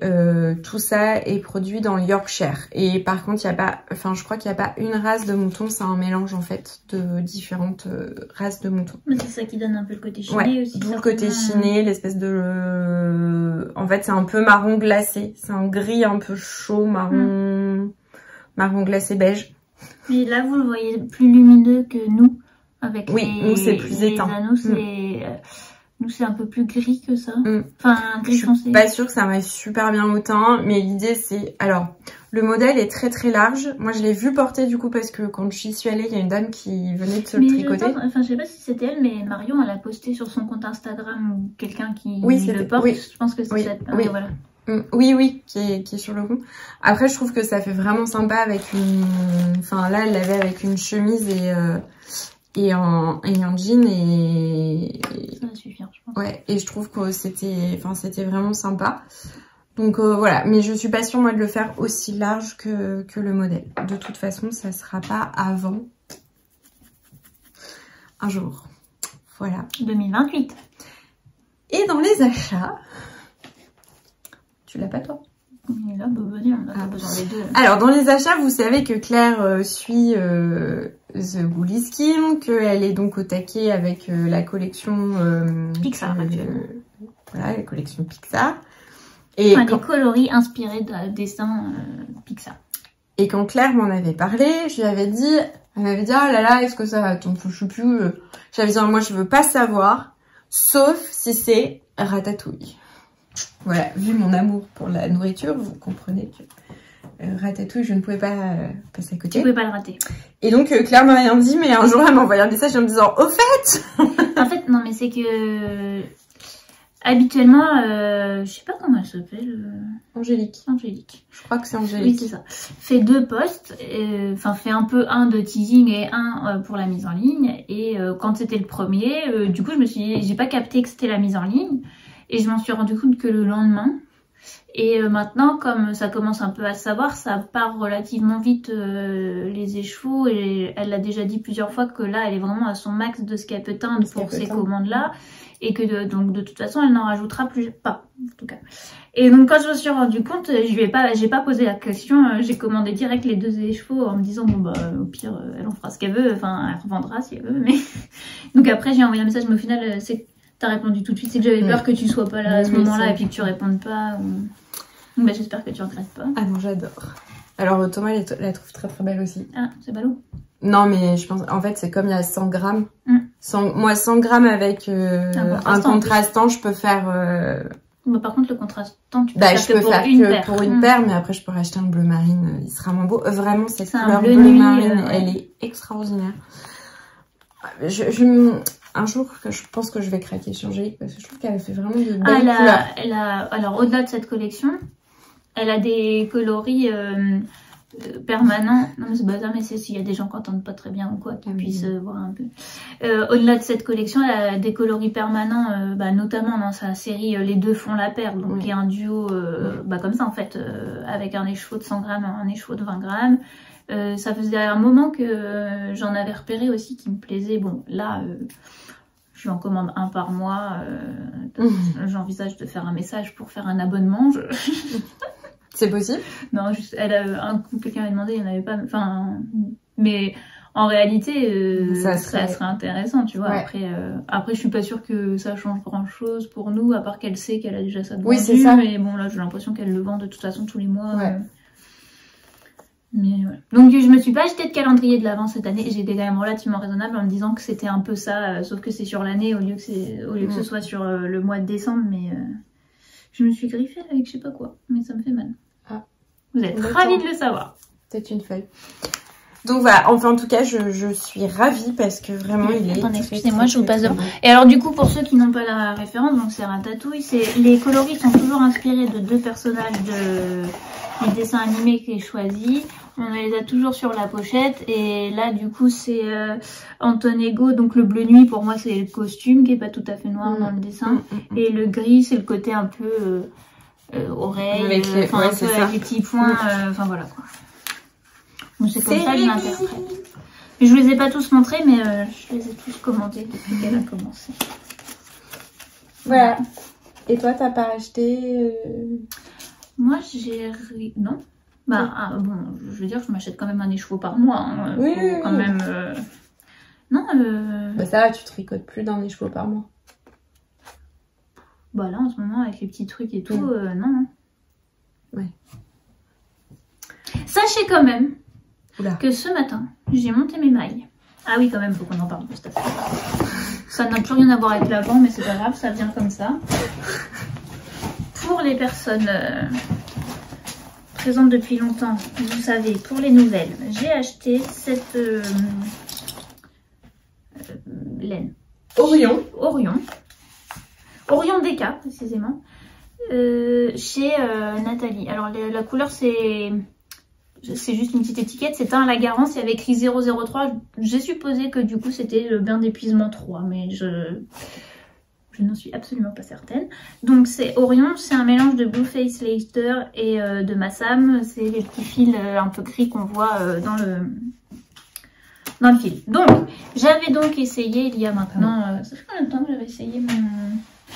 tout ça est produit dans le Yorkshire. Et par contre, il y a pas, enfin, je crois qu'il n'y a pas une race de mouton, c'est un mélange en fait de différentes races de moutons. Mais c'est ça qui donne un peu le côté chiné ouais, aussi. D'où le côté chiné, l'espèce de, en fait, c'est un peu marron glacé. C'est un gris un peu chaud, marron glacé beige. Mais là, vous le voyez plus lumineux que nous, avec nous c'est plus éteint. Anneaux, nous, c'est un peu plus gris que ça. Enfin, gris foncé. Je suis pas sûre que ça m'aille super bien au teint, mais l'idée c'est... Alors, le modèle est très très large. Moi, je l'ai vu porter du coup parce que quand j'y suis allée, il y a une dame qui venait de se le tricoter. Je sais pas si c'était elle, mais Marion, elle a posté sur son compte Instagram ou quelqu'un qui le porte. Oui. Je pense que c'est cette... Oui. voilà. Oui, qui est sur le compte. Après, je trouve que ça fait vraiment sympa avec une... Enfin, là, elle l'avait avec une chemise et un jean et ça va suffire, je pense. Ouais, et je trouve que c'était vraiment sympa. Donc voilà, mais je suis pas sûre moi de le faire aussi large que le modèle. De toute façon, ça sera pas avant un jour. Voilà. 2028. Et dans les achats, tu l'as pas toi? Et là, bah, vas-y, on a besoin des deux. Alors, dans les achats, vous savez que Claire suit The Woolly Skin, qu'elle est donc au taquet avec la collection Pixar voilà, la collection Pixar. Et des coloris inspirés de dessins Pixar. Et quand Claire m'en avait parlé, elle m'avait dit, ah là là, est-ce que ça va, je sais plus. J'avais dit, moi je veux pas savoir, sauf si c'est Ratatouille. Voilà, vu mon amour pour la nourriture, vous comprenez que Ratatouille, je ne pouvais pas passer à côté. Tu pouvais pas le rater. Et donc Claire m'a rien dit, mais un jour elle m'a envoyé un message en me disant, au fait En fait, non, mais c'est que habituellement, je sais pas comment elle s'appelle. Angélique. Je crois que c'est Angélique. Oui, c'est ça. Fait 2 posts, enfin fait un peu un de teasing et un pour la mise en ligne. Et quand c'était le premier, du coup, j'ai pas capté que c'était la mise en ligne. Et je m'en suis rendu compte que le lendemain. Et maintenant, comme ça commence un peu à se savoir, ça part relativement vite les écheveaux. Et elle l'a déjà dit plusieurs fois que là, elle est vraiment à son max de ce qu'elle peut teindre pour ces commandes-là. Et que donc de toute façon, elle n'en rajoutera plus pas, en tout cas. Et donc quand je me suis rendu compte, j'ai pas posé la question. J'ai commandé direct les 2 écheveaux en me disant bon bah au pire, elle en fera ce qu'elle veut. Enfin, elle revendra si elle veut. Mais donc après, j'ai envoyé un message, mais au final, c'est t'as répondu tout de suite, c'est que j'avais peur que tu sois pas là à ce moment-là et puis que tu répondes pas. Ou... Bah, j'espère que tu regrettes pas. Ah non, j'adore. Alors Thomas la trouve très très belle aussi. Ah, c'est ballot. Non, mais je pense, en fait, c'est comme il y a 100 grammes. 100 grammes avec un contrastant, je peux faire... Bah, par contre, le contrastant, tu peux faire je peux faire que pour une paire, mais après, je peux racheter un bleu marine, il sera moins beau. Vraiment, cette couleur bleu bleu marine, elle est extraordinaire. Un jour, je pense que je vais craquer sur Angélique parce que je trouve qu'elle fait vraiment de belles couleurs. Alors, au-delà de cette collection, elle a des coloris permanents. Non, mais c'est bazar, mais c'est s'il y a des gens qui n'entendent pas très bien ou quoi, qui puissent voir un peu. Au-delà de cette collection, elle a des coloris permanents, notamment dans sa série Les Deux font la paire, donc qui est un duo comme ça en fait, avec un écheveau de 100 grammes, un écheveau de 20 grammes. Ça faisait un moment que j'en avais repéré aussi qui me plaisait. Bon, là, je lui en commande un par mois. J'envisage de faire un message pour faire un abonnement. C'est possible? Non, juste, quelqu'un m'a demandé, il n'y en avait pas. Enfin, mais en réalité, ça serait intéressant, tu vois. Ouais. Après, je suis pas sûre que ça change grand-chose pour nous, à part qu'elle sait qu'elle a déjà ça de vendu. Oui, c'est ça. Mais bon, là, j'ai l'impression qu'elle le vend de toute façon tous les mois. Ouais. Mais ouais. Donc, je me suis pas acheté de calendrier de l'Avent cette année. J'étais quand même relativement raisonnable en me disant que c'était un peu ça, sauf que c'est sur l'année au lieu que ce soit sur le mois de décembre. Mais je me suis griffée avec je sais pas quoi. Mais ça me fait mal. Ah. Vous êtes ravis de le savoir. Peut-être une feuille. Donc voilà, enfin en tout cas je suis ravie parce que vraiment il est... Attendez, excusez-moi, je vous passe devant. Et alors du coup pour ceux qui n'ont pas la référence, donc c'est Ratatouille, les coloris sont toujours inspirés de 2 personnages du dessin animé qui est choisi. On les a toujours sur la pochette et là du coup c'est Antonego, donc le bleu nuit pour moi c'est le costume qui est pas tout à fait noir dans le dessin. Et le gris c'est le côté un peu oreille, avec les petits points, enfin voilà quoi. C'est comme ça que je l'interprète. Je vous les ai pas tous montrés, mais je les ai tous commentés depuis qu'elle a commencé. Voilà. Et toi, t'as pas acheté Moi, j'ai... Non. Bah, bon, je veux dire, je m'achète quand même un écheveau par mois. Hein. Oui, quand même... Non, Bah ça va, tu tricotes plus d'un écheveau par mois. Bah là, en ce moment, avec les petits trucs et tout, non. Ouais. Sachez quand même que ce matin, j'ai monté mes mailles. Ah oui, quand même, faut qu'on en parle de cette affaire. Ça n'a plus rien à voir avec l'avant, mais c'est pas grave, ça vient comme ça. Pour les personnes présentes depuis longtemps, vous savez, pour les nouvelles, j'ai acheté cette laine. Orion DK, précisément. Chez Nathalie. Alors la couleur c'est juste une petite étiquette, c'est un Lagarance, il y avait écrit 003, j'ai supposé que du coup c'était le bain d'épuisement 3, mais je n'en suis absolument pas certaine. Donc c'est Orion, c'est un mélange de Blueface Leicester et de Massam, c'est les petits fils un peu gris qu'on voit dans le fil. Donc j'avais donc essayé il y a maintenant, ça fait combien de temps que j'avais essayé mon...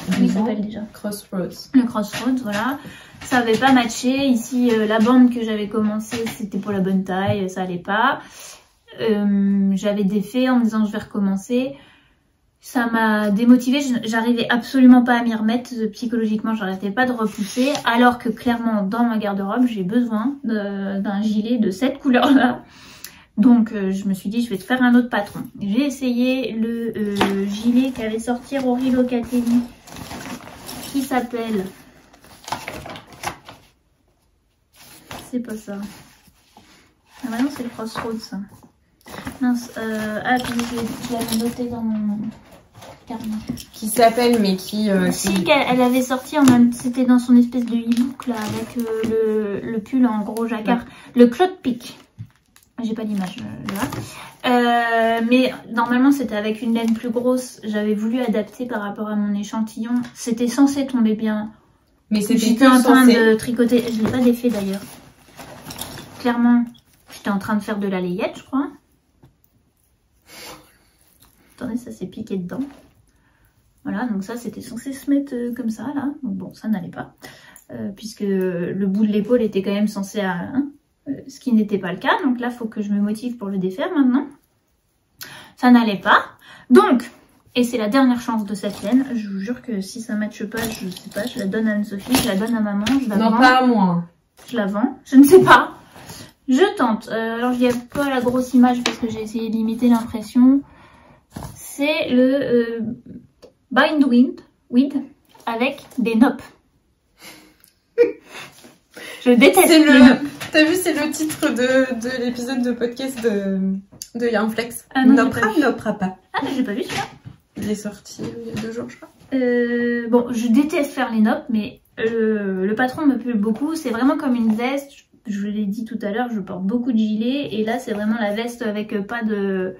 Comment il s'appelle déjà? Crossroads. Le Crossroads, voilà. Ça avait pas matché. Ici, la bande que j'avais commencé, c'était pour la bonne taille, ça allait pas. J'avais défait en me disant je vais recommencer. Ça m'a démotivée. J'arrivais absolument pas à m'y remettre. Psychologiquement, j'arrêtais pas de repousser. Alors que clairement, dans ma garde-robe, j'ai besoin d'un gilet de cette couleur-là. Donc je me suis dit je vais te faire un autre patron. J'ai essayé le gilet qu'avait sorti Rory Locatelli qui s'appelle... C'est pas ça. Ah bah non, c'est le Crossroads ça. Mince, je l'avais noté dans mon carnet. Qui s'appelle mais qui... Si, elle avait sorti, c'était dans son espèce de e-book là, avec le pull en gros jacquard. Le Claude Pic. J'ai pas d'image là. Mais normalement c'était avec une laine plus grosse. J'avais voulu adapter par rapport à mon échantillon. C'était censé tomber bien. Mais j'étais en train de tricoter. Je l'ai pas défait d'ailleurs. Clairement, j'étais en train de faire de la layette, je crois. Attendez, ça s'est piqué dedans. Voilà, donc ça c'était censé se mettre comme ça là. Donc bon, ça n'allait pas. Puisque le bout de l'épaule était quand même censé ce qui n'était pas le cas. Donc là, il faut que je me motive pour le défaire maintenant. Ça n'allait pas. Donc, et c'est la dernière chance de cette laine. Je vous jure que si ça ne matche pas, je sais pas, je la donne à Anne-Sophie, je la donne à maman, je la vends. Non, pas à moi. Je la vends, je ne sais pas. Je tente. Alors, il n'y a pas la grosse image parce que j'ai essayé de limiter l'impression. C'est le Bindweed avec des noppes. Je déteste les noppes. T'as vu, c'est le titre de l'épisode de podcast de Yarnflex. Ah non, Nopra pas. Ah, j'ai pas vu celui-là. Il est sorti il y a 2 jours, je crois. Bon, je déteste faire les noppes, mais le patron me plaît beaucoup. C'est vraiment comme une veste. Je vous l'ai dit tout à l'heure, je porte beaucoup de gilets. Et là, c'est vraiment la veste avec pas de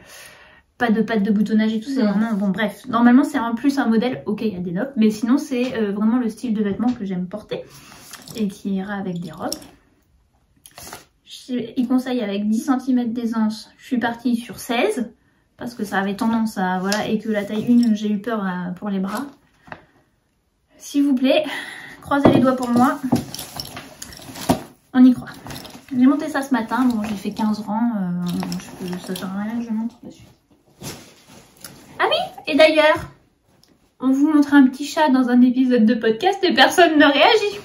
pattes de boutonnage et tout. C'est vraiment... Bon, bref. Normalement, c'est en plus un modèle. Ok, il y a des noppes. Mais sinon, c'est vraiment le style de vêtement que j'aime porter. Et qui ira avec des robes. Il conseille avec 10 cm d'aisance. Je suis partie sur 16 parce que ça avait tendance à... Voilà, et que la taille 1, j'ai eu peur pour les bras. s'il vous plaît, croisez les doigts pour moi. On y croit. J'ai monté ça ce matin, bon j'ai fait 15 rangs, ça sert à rien que je montre dessus. Ah oui, et d'ailleurs, on vous montre un petit chat dans un épisode de podcast et personne ne réagit.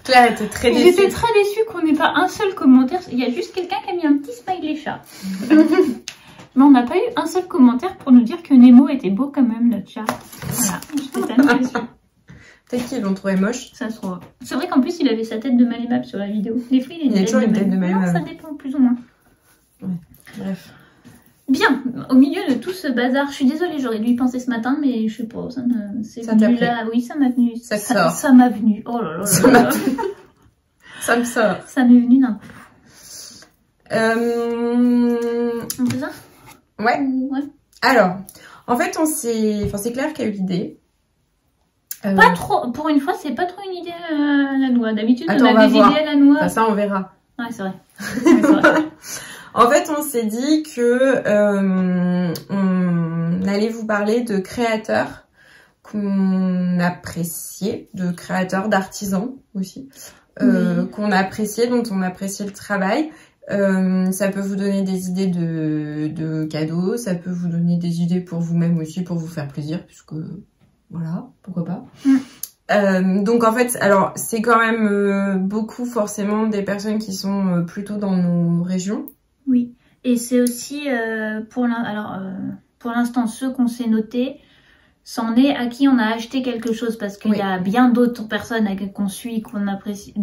Claire était très déçue. J'étais très déçue qu'on n'ait pas un seul commentaire. Il y a juste quelqu'un qui a mis un petit smiley chat. Mais on n'a pas eu un seul commentaire pour nous dire que Nemo était beau quand même, notre chat. Voilà, j'étais tellement déçue. Peut-être qu'ils l'ont trouvé moche. Ça se trouve. C'est vrai qu'en plus, il avait sa tête de Malémab sur la vidéo. Des fois, il a toujours une tête de Malémab. Non, ça dépend plus ou moins. Ouais, bref. Bien, au milieu de tout ce bazar, je suis désolée, j'aurais dû y penser ce matin, mais je sais pas, ça t'a venu plu. là. Oui, ça m'a venu. Ça m'a venu. Oh là là. Ça me sort. Ça m'est venu d'un coup. On fait ça? Ouais. Ouais. Alors, en fait, c'est Claire qui a eu l'idée. Pas trop, pour une fois, c'est pas trop une idée à la noix. D'habitude, on on a des voir. idées à la noix. Enfin, ça, on verra. Ouais, c'est vrai. Ouais, c'est vrai. En fait, on s'est dit que on allait vous parler de créateurs qu'on appréciait, de créateurs, d'artisans aussi, qu'on appréciait, dont on appréciait le travail. Ça peut vous donner des idées de cadeaux, ça peut vous donner des idées pour vous-même aussi, pour vous faire plaisir, puisque voilà, pourquoi pas. Donc en fait, alors c'est quand même beaucoup forcément des personnes qui sont plutôt dans nos régions. Oui, et c'est aussi pour l'instant ceux qu'on s'est notés, c'en est à qui on a acheté quelque chose parce qu'il y a bien d'autres personnes qu'on suit, qu'on apprécie,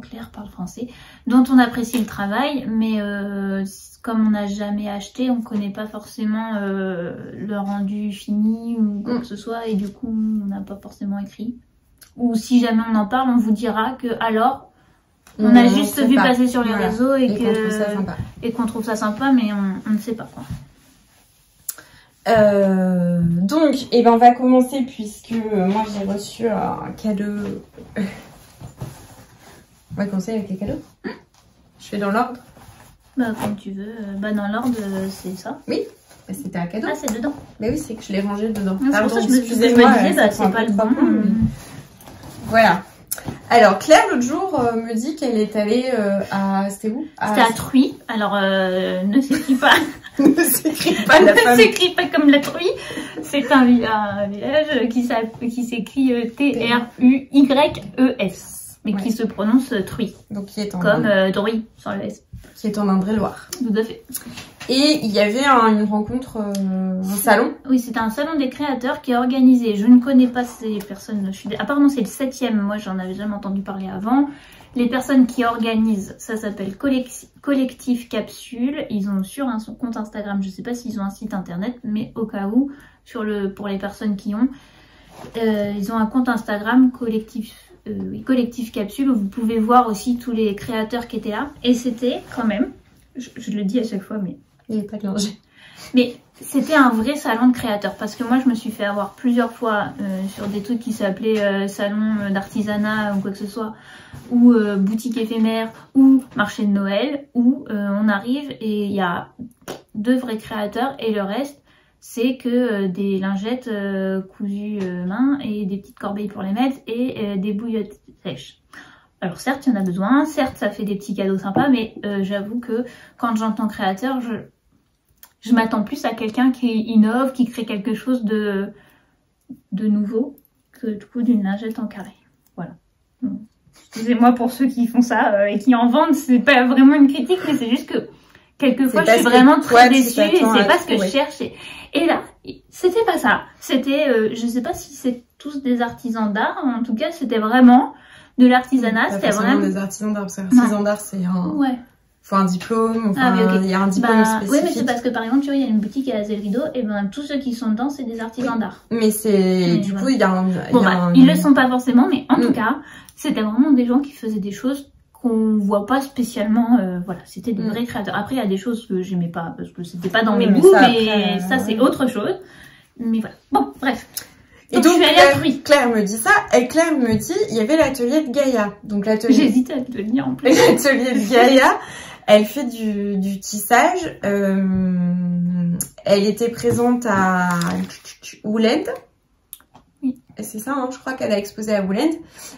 Claire parle français, dont on apprécie le travail, mais comme on n'a jamais acheté, on connaît pas forcément le rendu fini ou quoi que ce soit, et du coup on n'a pas forcément écrit. Ou si jamais on en parle, on vous dira que alors on a juste vu passer sur les réseaux et qu'on trouve ça sympa, mais on ne sait pas quoi. Donc, on va commencer puisque moi j'ai reçu un cadeau. On va commencer avec les cadeaux. Je fais dans l'ordre. Bah comme tu veux. Dans l'ordre c'est ça. Oui. C'était un cadeau. Ah c'est dedans. Mais oui, c'est que je l'ai rangé dedans. C'est pour ça que je me disais c'est pas le bon. Voilà. Alors Claire l'autre jour me dit qu'elle est allée à... C'était où? C'était à Truy. Alors ne s'écrit pas. Ne s'écrit pas la femme. Ne s'écrit pas comme la Truy. C'est un village qui s'écrit T-R-U-Y-E-S. Mais qui se prononce Truy. Donc qui est en comme Druy sans le S. Qui est en Indre-et-Loire. Tout à fait. Et il y avait une rencontre, un salon. Oui, c'était un salon des créateurs qui est organisé. Je ne connais pas ces personnes. Apparemment, c'est le 7e. Moi, j'en avais jamais entendu parler avant. Les personnes qui organisent, ça s'appelle Collectif Capsule. Ils ont sur un compte Instagram. Je ne sais pas s'ils ont un site internet, mais au cas où, pour les personnes qui ont, ils ont un compte Instagram Collectif Capsule où vous pouvez voir aussi tous les créateurs qui étaient là. Et c'était quand même, je le dis à chaque fois, mais il n'est pas mélangé. Mais c'était un vrai salon de créateurs parce que moi je me suis fait avoir plusieurs fois sur des trucs qui s'appelaient salon d'artisanat ou quoi que ce soit, ou boutique éphémère, ou marché de Noël, où on arrive et il y a 2 vrais créateurs et le reste c'est que des lingettes cousues main et des petites corbeilles pour les mettre et des bouillottes sèches. Alors certes, il y en a besoin, certes, ça fait des petits cadeaux sympas, mais j'avoue que quand j'entends créateur, je m'attends plus à quelqu'un qui innove, qui crée quelque chose de nouveau que du coup d'une lingette en carré. Voilà. Excusez-moi pour ceux qui font ça et qui en vendent, c'est pas vraiment une critique, mais c'est juste que quelquefois je suis vraiment très déçue et c'est pas ce que je cherche. Et là, c'était pas ça. C'était, je sais pas si c'est tous des artisans d'art, en tout cas c'était vraiment de l'artisanat. C'était vraiment des artisans d'art, parce que l'artisan d'art c'est un... Ouais. Faut un diplôme, enfin, il y a un diplôme spécifique. Oui, mais c'est parce que par exemple, tu vois, il y a une boutique à Azel Rideau, et ben tous ceux qui sont dedans, c'est des artisans d'art. Mais c'est... Du coup, il y a un... Ils le sont pas forcément, mais en tout cas, c'était vraiment des gens qui faisaient des choses qu'on voit pas spécialement. Voilà, c'était des vrais créateurs. Après, il y a des choses que j'aimais pas, parce que c'était pas dans mes goûts, mais ça, c'est autre chose. Mais voilà. Bon, bref. Et donc, Claire me dit ça, et Claire me dit, il y avait l'atelier de Gaïa. Donc l'atelier... J'hésitais à te le dire en plus. L'atelier de Gaïa, elle fait du tissage. Elle était présente à Ouled. Oui. C'est ça, hein, je crois qu'elle a exposé à Woolend.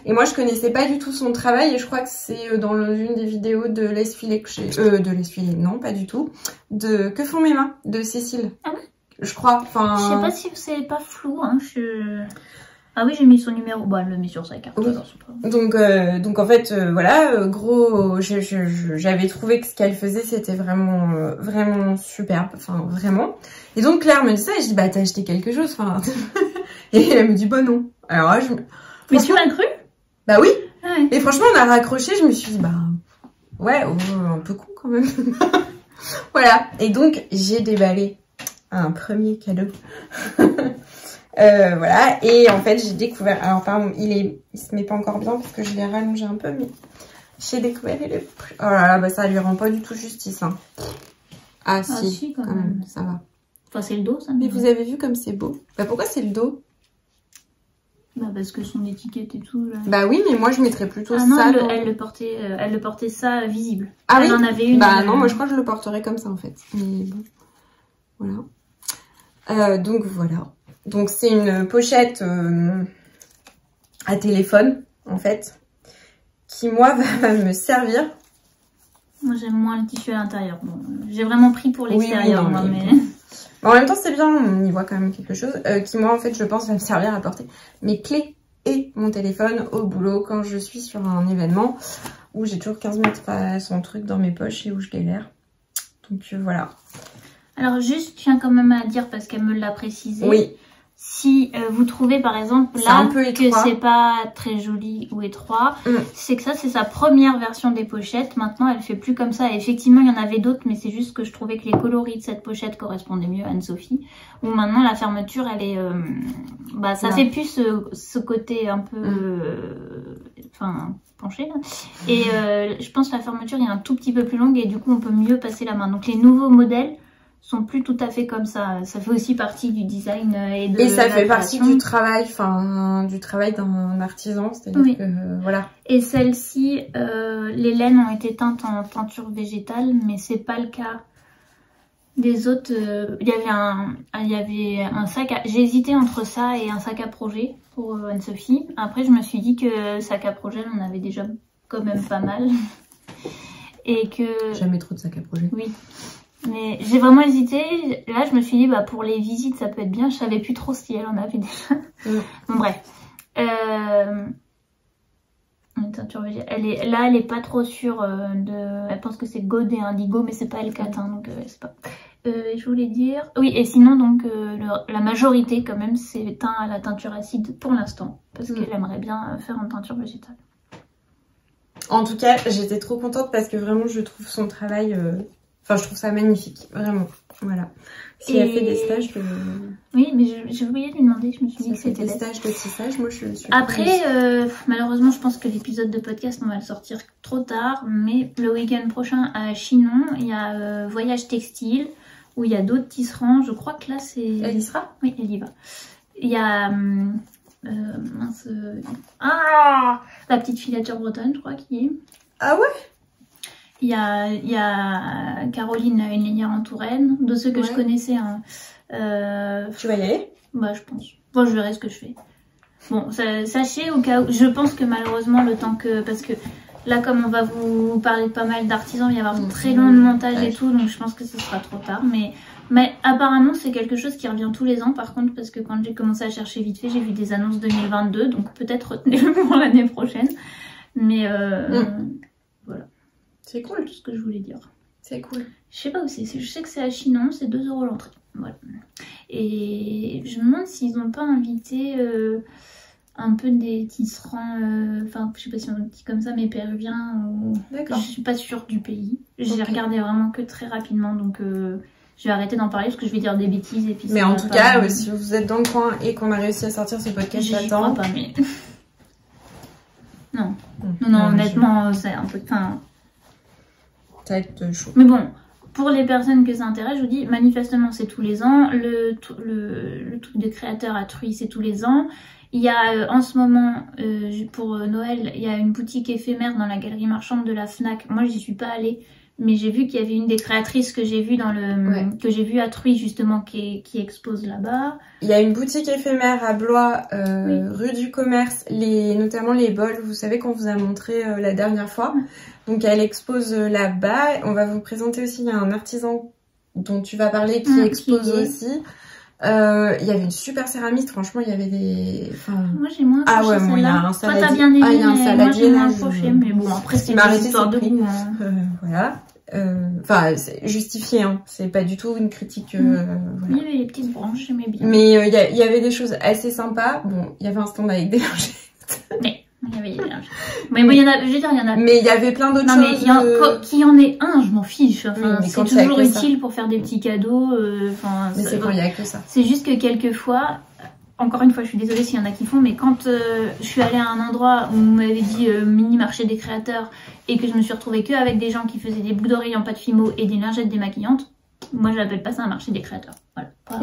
Et moi, je connaissais pas du tout son travail. Et je crois que c'est dans une des vidéos de Laisse Filer que j'ai... de Laisse Filer, non, pas du tout. De Que font mes mains, de Cécile. Ah ouais? Je crois, enfin... Je sais pas si c'est pas flou, hein. Ah oui, j'ai mis son numéro. Bon, elle le met sur sa carte. Oui. Alors, pas... donc en fait, voilà, gros, j'avais trouvé que ce qu'elle faisait, c'était vraiment, vraiment superbe. Enfin, vraiment. Et donc, Claire me dit ça et je dis, bah, t'as acheté quelque chose, enfin... Et elle me dit, bah non. Alors là, Mais tu m'as cru? Bah oui. Ah ouais. Et franchement, on a raccroché, je me suis dit, bah... Ouais, un peu con quand même. Voilà. Et donc, j'ai déballé un premier cadeau. Voilà. Et en fait, j'ai découvert... Alors, pardon, il se met pas encore bien parce que je l'ai rallongé un peu, mais... J'ai découvert le... Oh là là, bah ça lui rend pas du tout justice, hein. Ah si, quand même. Ça va. Enfin, c'est le dos, ça. Mais vous avez vu comme c'est beau. Bah pourquoi c'est le dos? Bah parce que son étiquette et tout. Là. Bah oui, mais moi je mettrais plutôt non, ça. elle le portait ça visible. Ah elle oui. en avait une. Bah non, moi je crois que je le porterais comme ça en fait. Mais bon, voilà. Donc voilà. Donc c'est une pochette à téléphone en fait, qui moi va me servir. Moi j'aime moins le tissu à l'intérieur. Bon, j'ai vraiment pris pour l'extérieur, oui, mais... En même temps, c'est bien, on y voit quand même quelque chose qui, moi, en fait, je pense va me servir à porter mes clés et mon téléphone au boulot quand je suis sur un événement où j'ai toujours 15 mètres à son truc dans mes poches et où je galère. Donc, voilà. Alors, juste, je tiens quand même à dire, parce qu'elle me l'a précisé. Oui. Si vous trouvez, par exemple, là, que c'est pas très joli ou étroit, c'est que ça, c'est sa première version des pochettes. Maintenant, elle fait plus comme ça. Et effectivement, il y en avait d'autres, mais c'est juste que je trouvais que les coloris de cette pochette correspondaient mieux à Anne-Sophie. Où maintenant, la fermeture, elle est... bah, ça fait plus ce côté un peu... Enfin, penché, là. Et je pense que la fermeture est un tout petit peu plus longue et du coup, on peut mieux passer la main. Donc, les nouveaux modèles sont plus tout à fait comme ça. Ça fait aussi partie du design et de... Et ça fait partie du travail, enfin, du travail d'un artisan, c'est-à-dire que, voilà. Et celles-ci, les laines ont été teintes en teinture végétale, mais c'est pas le cas des autres. Il y avait un sac à... J'ai hésité entre ça et un sac à projet pour Anne-Sophie. Après, je me suis dit que sac à projet, on avait déjà quand même pas mal. Et que... Jamais trop de sac à projet. Oui. Mais j'ai vraiment hésité. Là, je me suis dit, bah, pour les visites, ça peut être bien. Je savais plus trop si elle en avait déjà. Bon, bref. Elle est pas trop sûre de... Elle pense que c'est Gaude et Indigo, mais c'est pas L4, hein, donc c'est pas... je voulais dire... Oui, et sinon, donc, la majorité, quand même, c'est teint à la teinture acide pour l'instant. Parce qu'elle aimerait bien faire en teinture végétale. En tout cas, j'étais trop contente parce que vraiment, je trouve son travail... Enfin, je trouve ça magnifique, vraiment. Voilà. Si elle fait des stages de... Oui, mais j'ai oublié de lui demander, je me suis dit que c'était des stages de tissage, moi je suis... Après, malheureusement, je pense que l'épisode de podcast, on va le sortir trop tard. Mais le week-end prochain à Chinon, il y a Voyage Textile, où il y a d'autres tisserands. Je crois que là, c'est... Elle y sera? Oui, elle y va. Il y a... la petite filature bretonne, je crois, qui est... Ah ouais? Il y a Caroline, une linière en Touraine, de ceux que je connaissais. Hein. Tu vas y aller? Bah, je pense. Bon, je verrai ce que je fais. Bon, sachez au cas où, je pense que malheureusement, le temps que... Parce que là, comme on va vous parler de pas mal d'artisans, il va y avoir très long de montage et tout, donc je pense que ce sera trop tard. Mais apparemment, c'est quelque chose qui revient tous les ans, par contre, parce que quand j'ai commencé à chercher vite fait, j'ai vu des annonces 2022, donc peut-être retenez-le pour l'année prochaine. Mais voilà. C'est cool. Tout ce que je voulais dire. C'est cool. Je sais pas où c'est. Je sais que c'est à Chinon, c'est 2 € l'entrée. Voilà. Et je me demande s'ils n'ont pas invité un peu des tisserands, enfin je sais pas si on dit comme ça, mais péruviens. D'accord. Je suis pas sûre du pays. J'ai regardé vraiment que très rapidement, donc je vais arrêter d'en parler parce que je vais dire des bêtises. Et puis mais en tout cas, si vous êtes dans le coin et qu'on a réussi à sortir ce podcast, j'attends. Pas, mais... non. Non, honnêtement, c'est un peu... Enfin... Ça va être chaud. Mais bon, pour les personnes que ça intéresse, je vous dis, manifestement, c'est tous les ans. Le truc de créateur à Truy, c'est tous les ans. Il y a en ce moment, pour Noël, il y a une boutique éphémère dans la galerie marchande de la Fnac. Moi, j'y suis pas allée, Mais j'ai vu qu'il y avait une des créatrices que j'ai vu que j'ai vu à Truy justement qui expose là-bas. Il y a une boutique éphémère à Blois, rue du Commerce, notamment les bols, vous savez qu'on vous a montré la dernière fois. Donc elle expose là-bas. On va vous présenter aussi, il y a un artisan dont tu vas parler qui expose aussi. Il y avait une super céramiste, franchement il y avait des... Moi j'ai moins accroché ouais, moi il y a un saladier. Toi t'as bien aimé, il y a un saladier, moi j'ai moins accroché. Mais bon après c'est une histoire de goût. Voilà. C'est justifié, hein. C'est pas du tout une critique. Voilà. Il y avait les petites branches, j'aimais bien. Mais il y avait des choses assez sympas. Bon, il y avait un stand avec des lingettes. Mais il y avait des lingettes. Mais bon, il y en a, je veux dire, il y en a. Mais il y avait plein d'autres choses. Mais qu'il y en ait un, je m'en fiche. Enfin, oui, c'est toujours utile pour faire des petits cadeaux. Mais c'est quand il y a que ça. C'est juste que quelquefois. Encore une fois, je suis désolée s'il y en a qui font, mais quand je suis allée à un endroit où on m'avait dit mini marché des créateurs et que je me suis retrouvée que avec des gens qui faisaient des boucles d'oreilles en pâte fimo et des lingettes démaquillantes, moi je l'appelle pas ça un marché des créateurs. Voilà, pas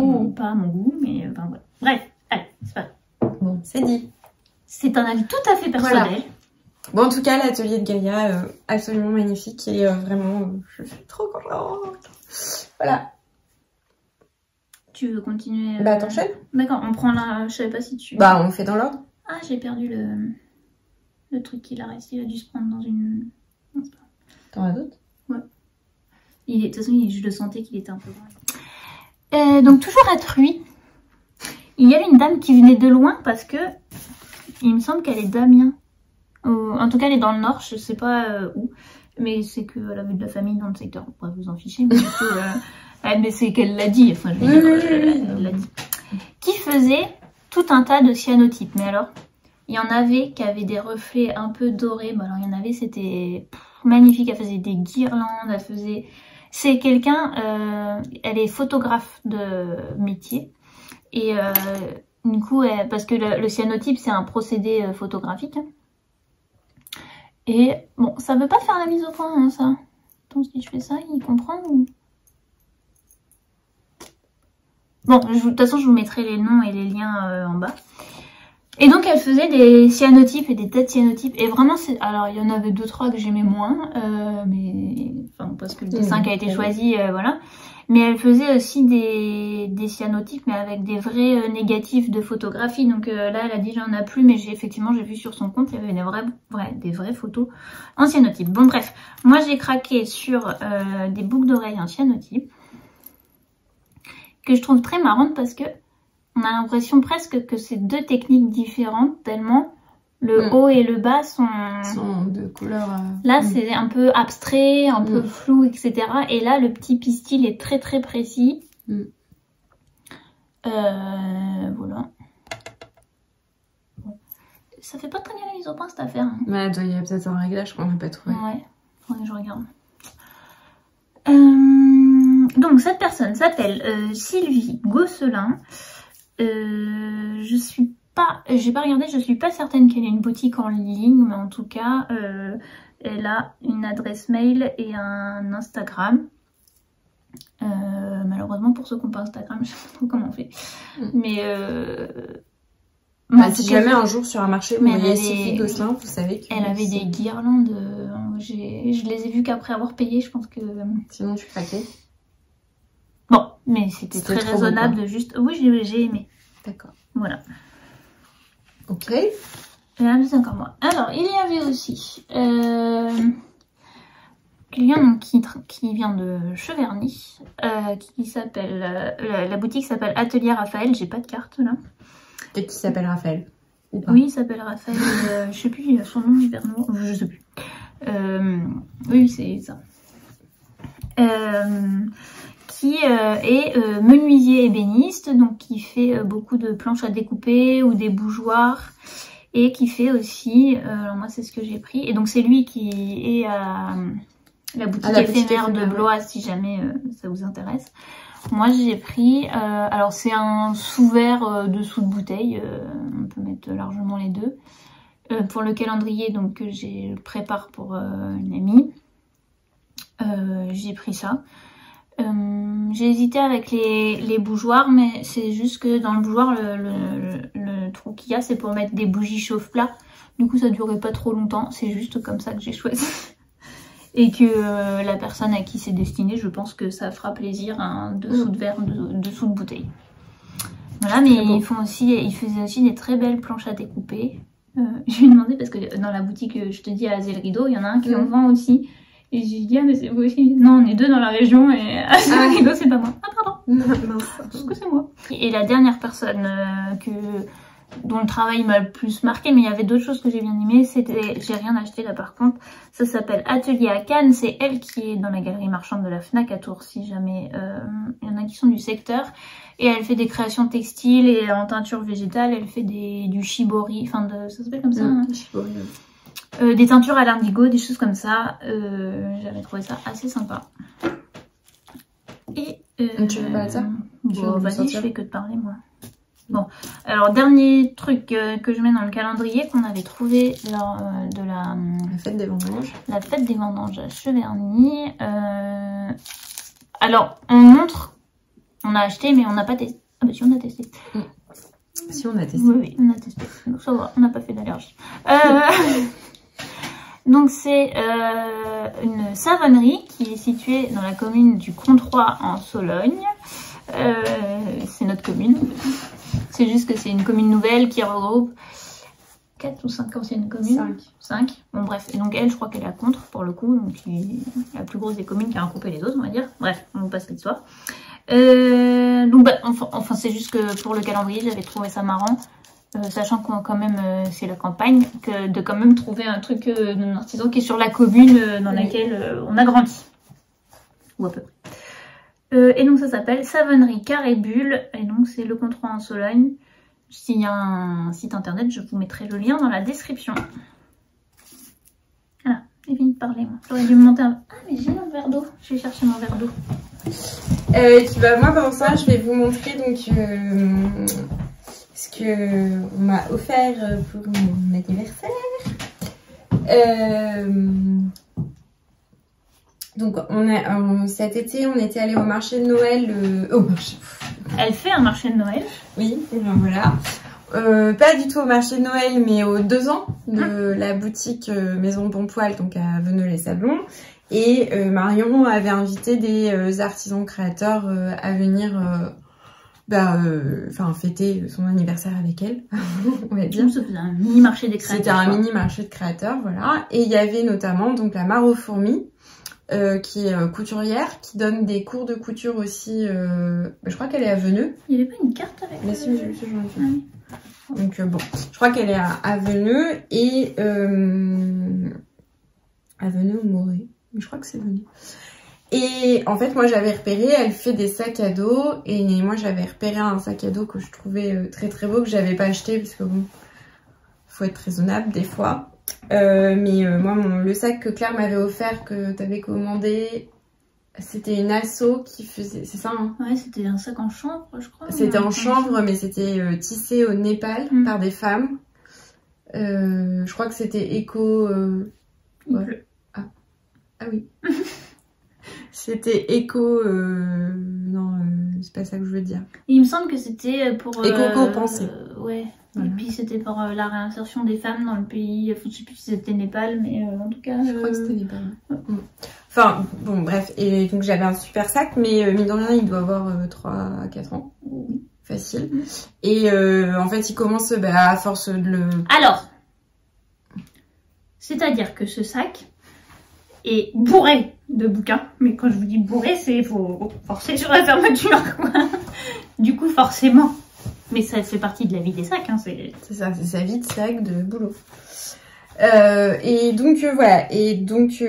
à mon goût, mais enfin voilà. Bref, allez, c'est pas bon, c'est dit. C'est un avis tout à fait personnel. Voilà. Bon, en tout cas, l'atelier de Gaïa, absolument magnifique et vraiment, je suis trop contente. Voilà. Tu veux continuer Bah t'enchaînes. D'accord, on prend là, je savais pas si tu... Bah on fait dans l'ordre. Ah j'ai perdu le truc qu'il a resté, il a dû se prendre dans une... T'en as d'autres? Ouais. De toute façon je le sentais qu'il était un peu grand. Donc toujours à Truy, il y avait une dame qui venait de loin parce que il me semble qu'elle est d'Amiens. En tout cas elle est dans le nord, je sais pas où. Mais c'est qu'elle avait de la famille dans le secteur, on pourrait vous en ficher, mais du coup... mais c'est qu'elle l'a dit, enfin je veux dire, elle l'a dit. Qui faisait tout un tas de cyanotypes. Mais alors, il y en avait qui avaient des reflets un peu dorés. Bon alors il y en avait, c'était magnifique. Elle faisait des guirlandes, elle faisait... C'est quelqu'un, elle est photographe de métier. Et du coup, parce que le cyanotype c'est un procédé photographique. Et bon, ça veut pas faire la mise au point, hein, ça. Donc si je fais ça, il comprend ou... Bon, de toute façon, je vous mettrai les noms et les liens en bas. Et donc, elle faisait des cyanotypes et des têtes cyanotypes. Et vraiment, alors, il y en avait 2-3 que j'aimais moins. Mais... Enfin, parce que le dessin qui a été choisi, voilà. Mais elle faisait aussi des cyanotypes, mais avec des vrais négatifs de photographie. Donc là, elle a dit, j'en ai plus. Mais effectivement, j'ai vu sur son compte, il y avait des vraies photos en cyanotype. Bon, bref. Moi, j'ai craqué sur des boucles d'oreilles en cyanotype. Que je trouve très marrante parce que on a l'impression presque que c'est deux techniques différentes tellement le haut et le bas sont de couleurs... Là c'est un peu abstrait, un peu flou, etc. Et là le petit pistil est très très précis. Voilà. Ça fait pas très bien la mise au point cette affaire. Hein. Ouais, il y a peut-être un réglage qu'on n'a pas trouvé. Ouais, faudrait que je regarde. Donc cette personne s'appelle Sylvie Gosselin. J'ai pas regardé, je suis pas certaine qu'elle ait une boutique en ligne, mais en tout cas, elle a une adresse mail et un Instagram. Malheureusement pour ceux qui n'ont pas Instagram, je sais pas trop comment on fait. Mais si jamais un jour sur un marché vous voyez Sylvie Gosselin, vous savez qu'elle avait des guirlandes. Je les ai vues qu'après avoir payé, je pense que. Sinon tu craquais. Bon, mais c'était très raisonnable de juste... Oui, j'ai aimé. D'accord. Voilà. Ok. C'est encore moi. Alors, il y avait aussi quelqu'un qui vient de Cheverny, qui s'appelle... la boutique s'appelle Atelier Raphaël. J'ai pas de carte, là. Peut-être qu'il s'appelle Raphaël. Oui, il s'appelle Raphaël. Je sais plus, son nom hyper noir. Je sais plus. Oui, c'est ça. Qui est menuisier ébéniste, donc qui fait beaucoup de planches à découper ou des bougeoirs, et qui fait aussi, alors moi c'est ce que j'ai pris, et donc c'est lui qui est à la boutique éphémère de Blois, si jamais ça vous intéresse. Moi j'ai pris, alors c'est un sous-verre dessous de bouteille, on peut mettre largement les deux, pour le calendrier donc que je prépare pour une amie, j'ai pris ça. J'ai hésité avec les bougeoirs, mais c'est juste que dans le bougeoir, le trou qu'il y a, c'est pour mettre des bougies chauffe-plat. Du coup, ça durait pas trop longtemps. C'est juste comme ça que j'ai choisi. Et que la personne à qui c'est destiné, je pense que ça fera plaisir à un dessous de verre, dessous de bouteille. Voilà, mais ils faisaient aussi des très belles planches à découper. Je lui ai demandé, parce que dans la boutique, je te dis, à Azel Rideau, il y en a un qui en vend aussi. Et je lui ai dit, ah mais c'est vous aussi. Non, on est deux dans la région et Azel Rideau, c'est pas moi. Ah pardon. Non, Parce que c'est moi. Et la dernière personne dont le travail m'a le plus marqué, mais il y avait d'autres choses que j'ai bien aimées, c'était, j'ai rien acheté là par contre, ça s'appelle Atelier à Cannes, c'est elle qui est dans la galerie marchande de la Fnac à Tours, si jamais il y en a qui sont du secteur, et elle fait des créations textiles et en teinture végétale, elle fait du shibori, enfin ça s'appelle comme ça, hein. Shibori, des teintures à l'indigo, des choses comme ça, j'avais trouvé ça assez sympa. Et tu veux pas ça? Bon, vas-y, je fais que de parler moi. Bon, alors dernier truc que je mets dans le calendrier qu'on avait trouvé lors de la fête des vendanges. La fête des vendanges à Cheverny. Alors, on a acheté mais on n'a pas testé. Ah bah si, on a testé. Si, on a testé. Oui, on a testé. Donc ça va, on n'a pas fait d'allergie. Donc c'est une savonnerie qui est située dans la commune du Controy en Sologne. C'est notre commune. C'est juste que c'est une commune nouvelle qui regroupe 4 ou 5 anciennes communes. 5. Bon bref, et donc elle, je crois qu'elle est à Contre pour le coup, donc la plus grosse des communes qui a regroupé les autres, on va dire. Bref, on vous passe l'histoire. Donc bah, enfin c'est juste que pour le calendrier, j'avais trouvé ça marrant. Sachant que quand même c'est la campagne, de quand même trouver un truc d'un artisan qui est sur la commune dans laquelle on a grandi. Ou à peu près. Et donc ça s'appelle Savonnerie Carré Bulle, et donc c'est le Controy en Sologne. S'il y a un site internet, je vous mettrai le lien dans la description. Voilà, j'ai fini de parler moi. J'aurais dû me monter un... Ah mais j'ai un verre d'eau, je vais chercher mon verre d'eau. Moi pendant ça, je vais vous montrer donc ce que on m'a offert pour mon anniversaire. Donc cet été, on était allé au marché de Noël. Elle fait un marché de Noël? Oui, voilà. Pas du tout au marché de Noël, mais aux 2 ans de la boutique Maison Bon Poil, donc à Veneux-les-Sablons. Et Marion avait invité des artisans créateurs à venir fêter son anniversaire avec elle, on va dire. C'était un mini marché des créateurs. C'était un mini marché de créateurs, voilà. Et il y avait notamment donc la Mare aux Fourmis, qui est couturière, qui donne des cours de couture aussi. Je crois qu'elle est à Veneux. Il n'y avait pas une carte avec Mais si, j'ai vu ce genre de truc. Donc bon, je crois qu'elle est à Veneux et à Veneux ou Morée. Mais je crois que c'est Veneux. Et en fait, moi j'avais repéré, elle fait des sacs à dos, et moi j'avais repéré un sac à dos que je trouvais très très beau, que j'avais pas acheté parce que bon, faut être raisonnable des fois. Moi le sac que Claire m'avait offert, que t'avais commandé, c'était une asso qui faisait, c'est ça hein? Ouais, c'était un sac en chanvre je crois. C'était en chanvre mais c'était tissé au Népal par des femmes. Je crois que c'était éco... ouais. Ah oui. C'était éco... non, c'est pas ça que je veux dire. Il me semble que c'était pour... Éco-compensé. Ouais. Voilà. Et puis c'était pour la réinsertion des femmes dans le pays. Je sais plus si c'était Népal, mais en tout cas... Je crois que c'était Népal. Ouais. Enfin, bon, bref. Et donc j'avais un super sac, mais mine de rien, il doit avoir 3 à 4 ans. Oui. Facile. Et en fait, il commence à force de le... Alors, c'est-à-dire que ce sac est bourré de bouquins. Mais quand je vous dis bourré, c'est faut forcer sur la fermeture, quoi. Du coup, forcément. Mais ça fait partie de la vie des sacs, hein. C'est ça, c'est sa vie de sac de boulot. Et donc voilà. Et donc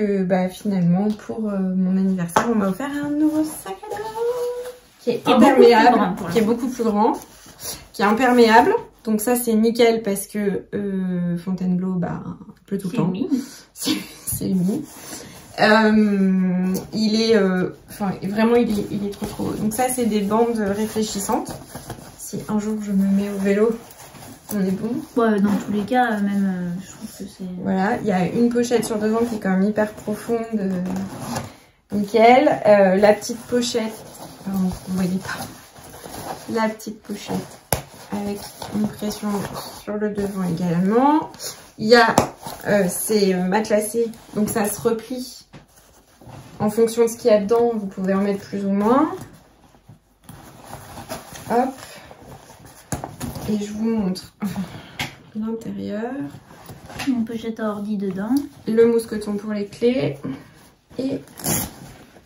finalement, pour mon anniversaire, on m'a offert un nouveau sac à dos qui est imperméable, qui est beaucoup plus grand, qui est imperméable. Donc ça c'est nickel parce que Fontainebleau, pleut tout le temps. C'est humide. Il est, vraiment il est trop. Donc ça c'est des bandes réfléchissantes. Si un jour je me mets au vélo, on est bon. Ouais, dans tous les cas, même je trouve que c'est... Voilà, il y a une pochette sur devant qui est quand même hyper profonde. Nickel. La petite pochette, vous voyez pas. La petite pochette avec une pression sur le devant également. Il y a c'est matelassé, donc ça se replie En fonction de ce qu'il y a dedans, vous pouvez en mettre plus ou moins. Hop. Et je vous montre l'intérieur. Une pochette à ordi dedans. Le mousqueton pour les clés. Et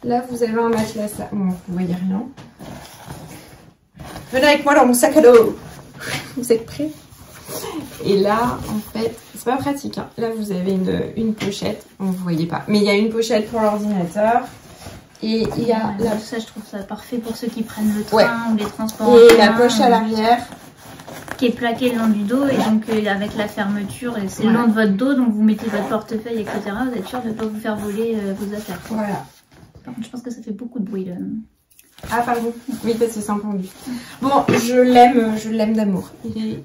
là, vous avez un matelas. Bon, vous voyez rien. Venez avec moi dans mon sac à dos. Vous êtes prêts? Et là, en fait, c'est pas pratique. Hein. Là, vous avez une pochette. Bon, vous voyez pas. Mais il y a une pochette pour l'ordinateur. Et il y a là, ça, je trouve ça parfait pour ceux qui prennent le train ou les transports. Et la poche à l'arrière. Qui est plaquée le long du dos. Et donc, avec la fermeture, et c'est le long de votre dos. Donc, vous mettez votre portefeuille, etc. Vous êtes sûr de ne pas vous faire voler vos affaires. Voilà. Par contre, je pense que ça fait beaucoup de bruit, là. Ah pardon, oui parce que c'est entendu. Bon, je l'aime d'amour.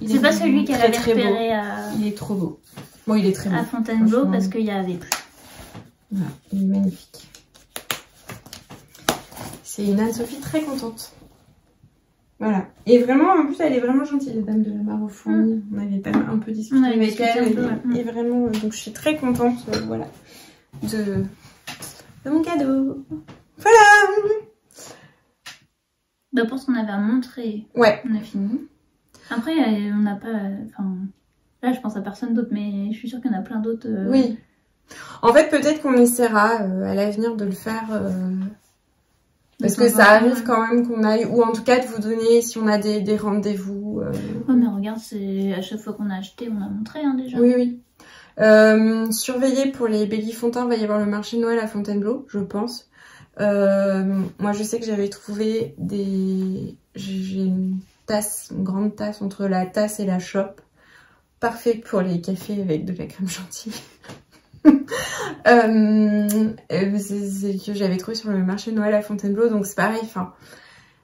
C'est pas celui qu'elle avait repéré à... Il est trop beau. Bon, il est très beau. À Fontainebleau parce qu'il y avait plus. Voilà, il est magnifique. C'est une Anne-Sophie très contente. Voilà. Et vraiment, en plus, elle est vraiment gentille, la dame de la mare au fond. On avait pas un peu discuté avec elle. Et vraiment, donc je suis très contente, voilà, de mon cadeau. Voilà. Bah pour ce qu'on avait à montrer, ouais. On a fini. Après, on n'a pas... Enfin, là, je pense à personne d'autre, mais je suis sûre qu'il y en a plein d'autres. Oui. En fait, peut-être qu'on essaiera à l'avenir de le faire... parce que ça arrive quand même qu'on aille... Ou en tout cas, de vous donner, si on a des rendez-vous... Ouais, mais regarde, c'est à chaque fois qu'on a acheté, on a montré hein, déjà. Oui, oui. Surveillez pour les Bellifontins, il va y avoir le marché de Noël à Fontainebleau, je pense. Moi je sais que j'avais trouvé j'ai une tasse, une grande tasse entre la tasse et la chope, parfait pour les cafés avec de la crème chantilly. C'est que j'avais trouvé sur le marché de Noël à Fontainebleau, donc c'est pareil, enfin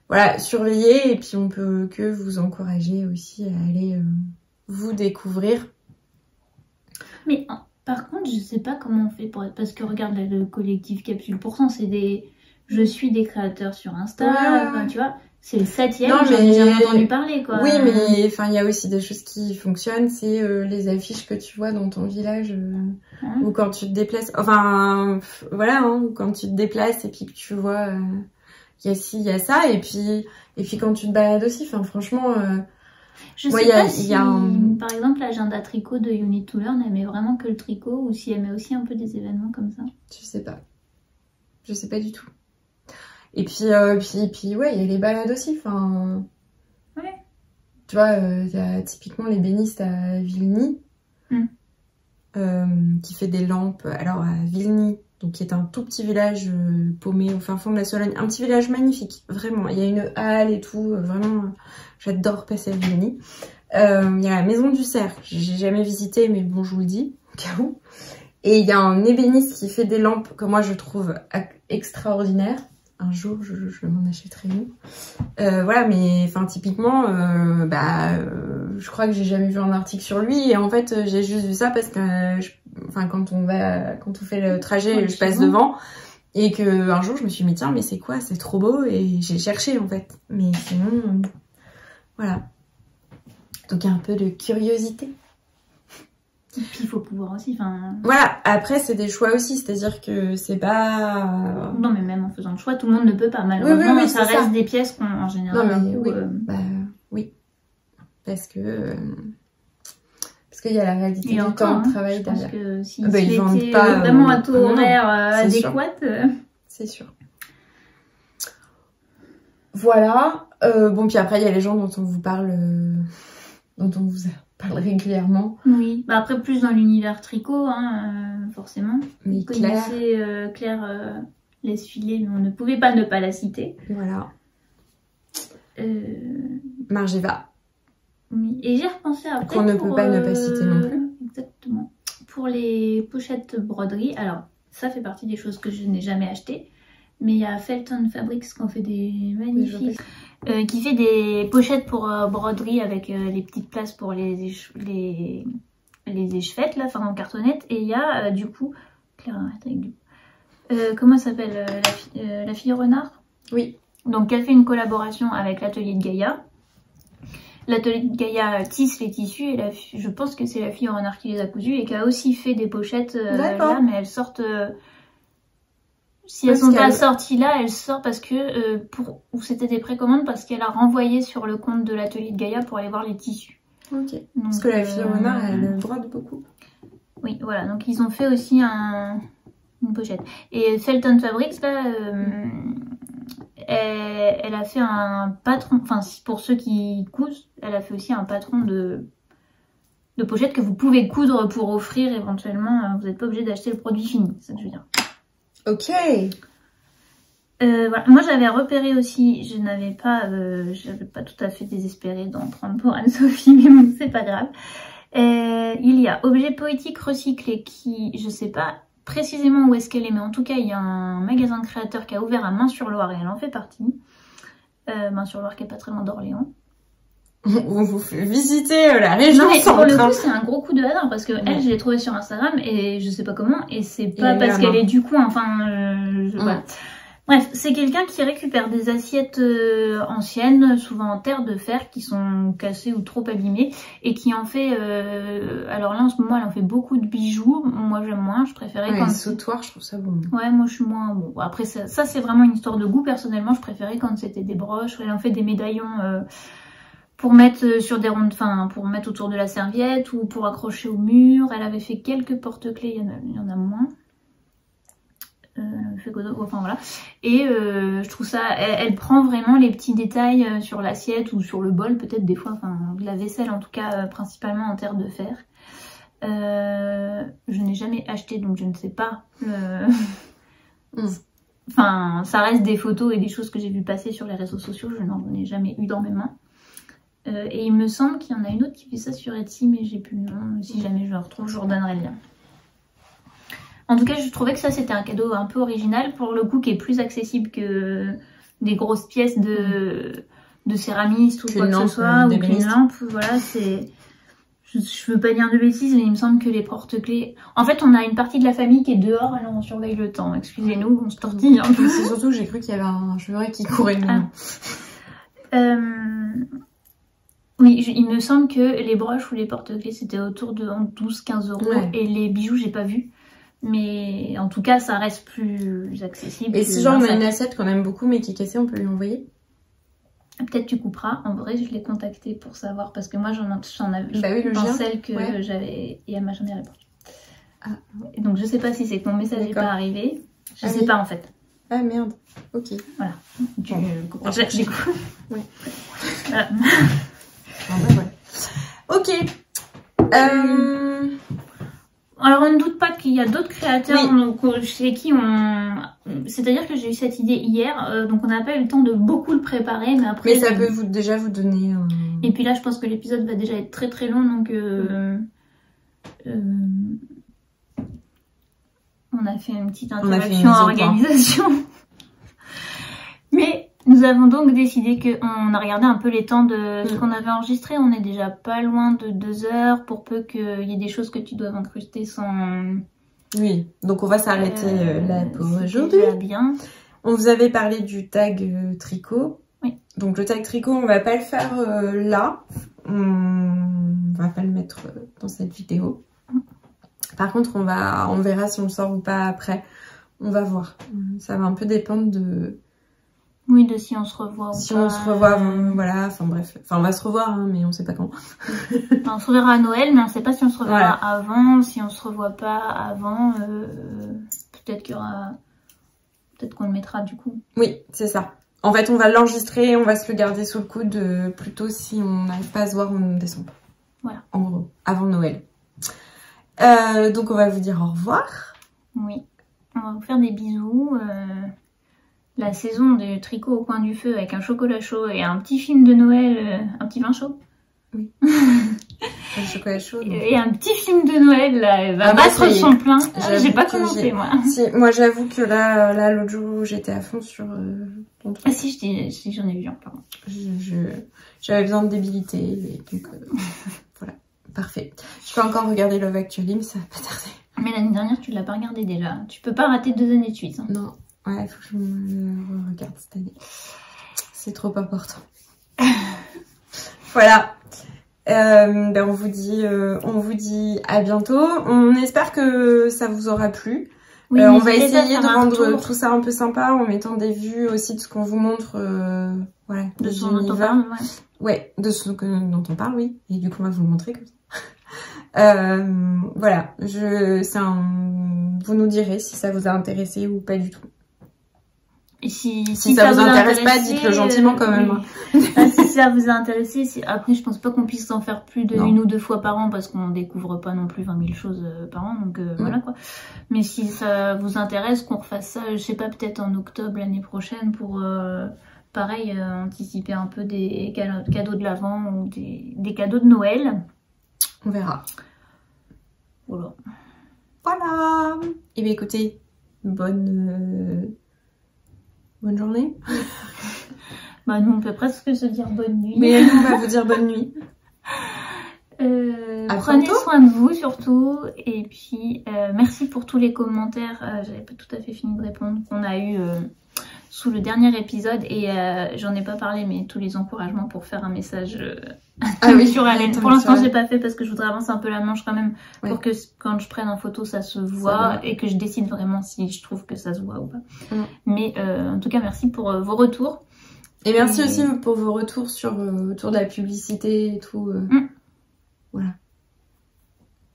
voilà, surveillez et puis on peut que vous encourager aussi à aller vous découvrir. Mais par contre, je sais pas comment on fait pour être... Parce que regarde, le collectif Capsule Pourcent, c'est des... Je suis des créateurs sur Insta, enfin, tu vois, c'est le 7e, j'en ai jamais entendu parler, quoi. Oui, mais enfin, il y a aussi des choses qui fonctionnent, c'est les affiches que tu vois dans ton village, ou quand tu te déplaces, enfin, voilà, hein, quand tu te déplaces et puis que tu vois, il y a ci, il y a ça, et puis quand tu te balades aussi, enfin, franchement... Je sais pas si, par exemple, l'agenda tricot de You Need to Learn, elle met vraiment que le tricot ou si elle met aussi un peu des événements comme ça. Je sais pas. Je sais pas du tout. Et puis ouais, il y a les balades aussi, enfin... Ouais. Tu vois, y a typiquement les bénistes à Vilny, qui fait des lampes. Alors à Vilny, donc qui est un tout petit village paumé au fin fond de la Sologne. Un petit village magnifique, vraiment. Il y a une halle et tout, vraiment... J'adore passer à Vilny. Il y a la maison du cerf, j'ai jamais visité, mais bon, je vous le dis, au cas où. Et il y a un ébéniste qui fait des lampes que moi je trouve extraordinaires. Un jour, je m'en achèterai une. Voilà, mais enfin typiquement, je crois que j'ai jamais vu un article sur lui. Et en fait, j'ai juste vu ça parce que, quand on fait le trajet, je passe devant. Et que un jour, je me suis dit, tiens, mais c'est quoi? C'est trop beau. Et j'ai cherché, en fait. Mais sinon... Voilà. Donc, il y a un peu de curiosité. Et puis, il faut pouvoir aussi, enfin... Voilà. Après, c'est des choix aussi. C'est-à-dire que c'est pas... Non, mais même en faisant le choix, tout le monde ne peut pas. Malheureusement, oui, ça reste des pièces qu'on, en général... Non, mais oui. Parce qu'il y a la réalité du temps de travail derrière. Parce que si ils vendent pas vraiment un taux horaire adéquat... C'est sûr. Voilà. Bon, puis après, il y a les gens dont on vous parle régulièrement. Oui, bah après, plus dans l'univers tricot, forcément. Mais vous connaissez Claire Lesfilé, mais on ne pouvait pas ne pas la citer. Voilà. Margiva. Oui, et j'ai repensé après. Qu'on ne peut pas ne pas citer non plus. Exactement. Pour les pochettes broderie, alors, ça fait partie des choses que je n'ai jamais achetées. Mais il y a Felton Fabrics qui en fait des magnifiques. Qui fait des pochettes pour broderie avec les petites places pour les échevêtres, là, enfin en cartonnette. Et il y a du coup... Claire, arrête avec du... comment ça s'appelle la fille renard? Oui. Donc elle fait une collaboration avec l'atelier de Gaïa. L'atelier de Gaïa tisse les tissus et je pense que c'est la fille renard qui les a cousus et qui a aussi fait des pochettes là, mais elles sortent... Si elles sont pas sorties là, elle sort parce que ou c'était des précommandes parce qu'elle a renvoyé sur le compte de l'atelier de Gaïa pour aller voir les tissus. Ok. Donc, parce que la fille renard, elle brode beaucoup. Oui, voilà. Donc ils ont fait aussi une pochette. Et Felton Fabrics là, elle a fait un patron. Enfin, pour ceux qui cousent, elle a fait aussi un patron de pochette que vous pouvez coudre pour offrir éventuellement. Vous n'êtes pas obligé d'acheter le produit fini, c'est ça que je veux dire. Ok. Voilà. Moi j'avais repéré aussi, j'avais pas tout à fait désespéré d'en prendre pour Anne-Sophie, mais bon c'est pas grave. Il y a Objet Poétique Recyclé qui, je sais pas précisément où est-ce qu'elle est, mais en tout cas il y a un magasin de créateurs qui a ouvert à Main-sur-Loire et elle en fait partie. Main-sur-Loire qui est pas très loin d'Orléans. On vous fait visiter la région. Non, mais pour le coup, c'est un gros coup de hasard parce que elle, je l'ai trouvée sur Instagram et je sais pas comment, et c'est pas parce qu'elle est du coin, enfin, voilà. Bref, c'est quelqu'un qui récupère des assiettes anciennes, souvent en terre de fer, qui sont cassées ou trop abîmées, et qui en fait, alors là en ce moment, elle en fait beaucoup de bijoux. Moi j'aime moins, je préférais quand... Les sautoirs, je trouve ça bon. Ouais, moi je suis moins... Bon, après ça c'est vraiment une histoire de goût, personnellement, je préférais quand c'était des broches. Elle en fait des médaillons... pour mettre sur des rondes, enfin pour mettre autour de la serviette ou pour accrocher au mur. Elle avait fait quelques porte-clés, il y en a moins. Enfin voilà. Et je trouve ça, elle prend vraiment les petits détails sur l'assiette ou sur le bol peut-être des fois, enfin de la vaisselle en tout cas, principalement en terre de fer. Je n'ai jamais acheté donc je ne sais pas. Enfin ça reste des photos et des choses que j'ai vu passer sur les réseaux sociaux, je n'en ai jamais eu dans mes mains. Et il me semble qu'il y en a une autre qui fait ça sur Etsy, mais j'ai plus le nom. Si jamais je le retrouve, je vous redonnerai le lien. En tout cas, je trouvais que ça c'était un cadeau un peu original, pour le coup, qui est plus accessible que des grosses pièces de céramiste ou quoi que ce soit, ou qu'une lampe. Voilà, c'est... Je veux pas dire de bêtises, mais il me semble que les porte-clés... En fait, on a une partie de la famille qui est dehors, alors on surveille le temps. Excusez-nous, on se tortille un peu. C'est surtout que j'ai cru qu'il y avait un chevreuil qui courait le nom. Oui, il me semble que les broches ou les porte-clés c'était autour de 12-15 €, ouais. Et les bijoux j'ai pas vu, mais en tout cas ça reste plus accessible. Et si genre on a une assiette qu'on aime beaucoup mais qui est cassée, on peut lui envoyer? Peut-être tu couperas. En vrai je l'ai contactée pour savoir parce que moi j'en avais bah oui, dans celle que j'avais et elle m'a jamais répondu. Ah. Donc je sais pas si c'est que mon message n'est pas arrivé. Je sais pas en fait. Ah merde. Ok. Voilà. Du coup. Ouais. Voilà. Ok. Alors on ne doute pas qu'il y a d'autres créateurs chez qui on... C'est-à-dire que j'ai eu cette idée hier, donc on n'a pas eu le temps de beaucoup le préparer, mais après... Mais ça peut déjà vous donner... Et puis là je pense que l'épisode va déjà être très très long, donc... on a fait une petite introduction en organisation. Mais... Nous avons donc décidé qu'on a regardé un peu les temps de ce qu'on avait enregistré. On est déjà pas loin de 2 heures, pour peu qu'il y ait des choses que tu dois incruster sans... Oui, donc on va s'arrêter là pour aujourd'hui. Bien. On vous avait parlé du tag tricot. Oui. Donc le tag tricot, on va pas le faire là. On va pas le mettre dans cette vidéo. Par contre, on verra si on le sort ou pas après. On va voir. Ça va un peu dépendre de... Oui, de si on se revoit ou si pas. Si on se revoit, voilà, enfin bref. Enfin, on va se revoir, hein, mais on sait pas quand. Enfin, on se reverra à Noël, mais on sait pas si on se reverra avant, si on se revoit pas avant. Peut-être qu'il y aura... Peut-être qu'on le mettra du coup. Oui, c'est ça. En fait, on va l'enregistrer, on va se le garder sous le coude, plutôt si on n'arrive pas à se voir en décembre. Voilà. En gros, avant Noël. Donc, on va vous dire au revoir. Oui. On va vous faire des bisous. La saison de tricot au coin du feu avec un chocolat chaud et un petit film de Noël, un petit vin chaud. Oui. Un chocolat chaud. Et un petit film de Noël, là, elle va battre son plein. J'ai pas commencé, moi. Si, moi, j'avoue que là l'autre jour, j'étais à fond sur ton truc. Ah si, j'en ai vu un, pardon. J'avais besoin de débilité, et donc voilà, parfait. Je peux encore regarder Love Actually, mais ça va pas tarder. Mais l'année dernière, tu l'as pas regardé déjà. Tu peux pas rater 2 années de suite. Hein. Non. Ouais, il faut que je me regarde cette année. C'est trop important. Voilà. Ben on vous dit à bientôt. On espère que ça vous aura plu. Oui, on va n'hésitez pas à essayer de faire un rendre retour tout ça un peu sympa en mettant des vues aussi de ce qu'on vous montre, voilà, de des ce dont on univers. parle, Ouais, de ce dont on parle, oui. Et du coup, on va vous le montrer comme ça. Voilà, vous nous direz si ça vous a intéressé ou pas du tout. Et si ça vous intéresse pas, dites-le gentiment quand même. Oui. Si ça vous a intéressé, après je pense pas qu'on puisse en faire plus de une ou deux fois par an parce qu'on découvre pas non plus 20 000 choses par an, donc voilà quoi. Mais si ça vous intéresse qu'on refasse ça, je sais pas, peut-être en octobre l'année prochaine pour pareil anticiper un peu des cadeaux de l'Avent ou des cadeaux de Noël. On verra. Voilà. Voilà. Et bien écoutez, bonne journée. Bah nous on peut presque se dire bonne nuit. Mais nous on va vous dire bonne nuit. Prenez soin de vous surtout. Et puis merci pour tous les commentaires. J'avais pas tout à fait fini de répondre qu'on a eu sous le dernier épisode. Et j'en ai pas parlé, mais tous les encouragements pour faire un message sur Allen. Pour l'instant j'ai pas fait parce que je voudrais avancer un peu la manche quand même. Pour que quand je prenne en photo ça se voit et que je décide vraiment si je trouve que ça se voit ou pas. Mais en tout cas merci pour vos retours. Et merci aussi pour vos retours sur autour de la publicité et tout. Voilà.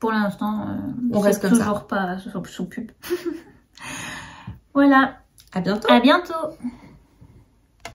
Pour l'instant, on reste comme ça. Toujours pas sous pub. Voilà. À bientôt. À bientôt.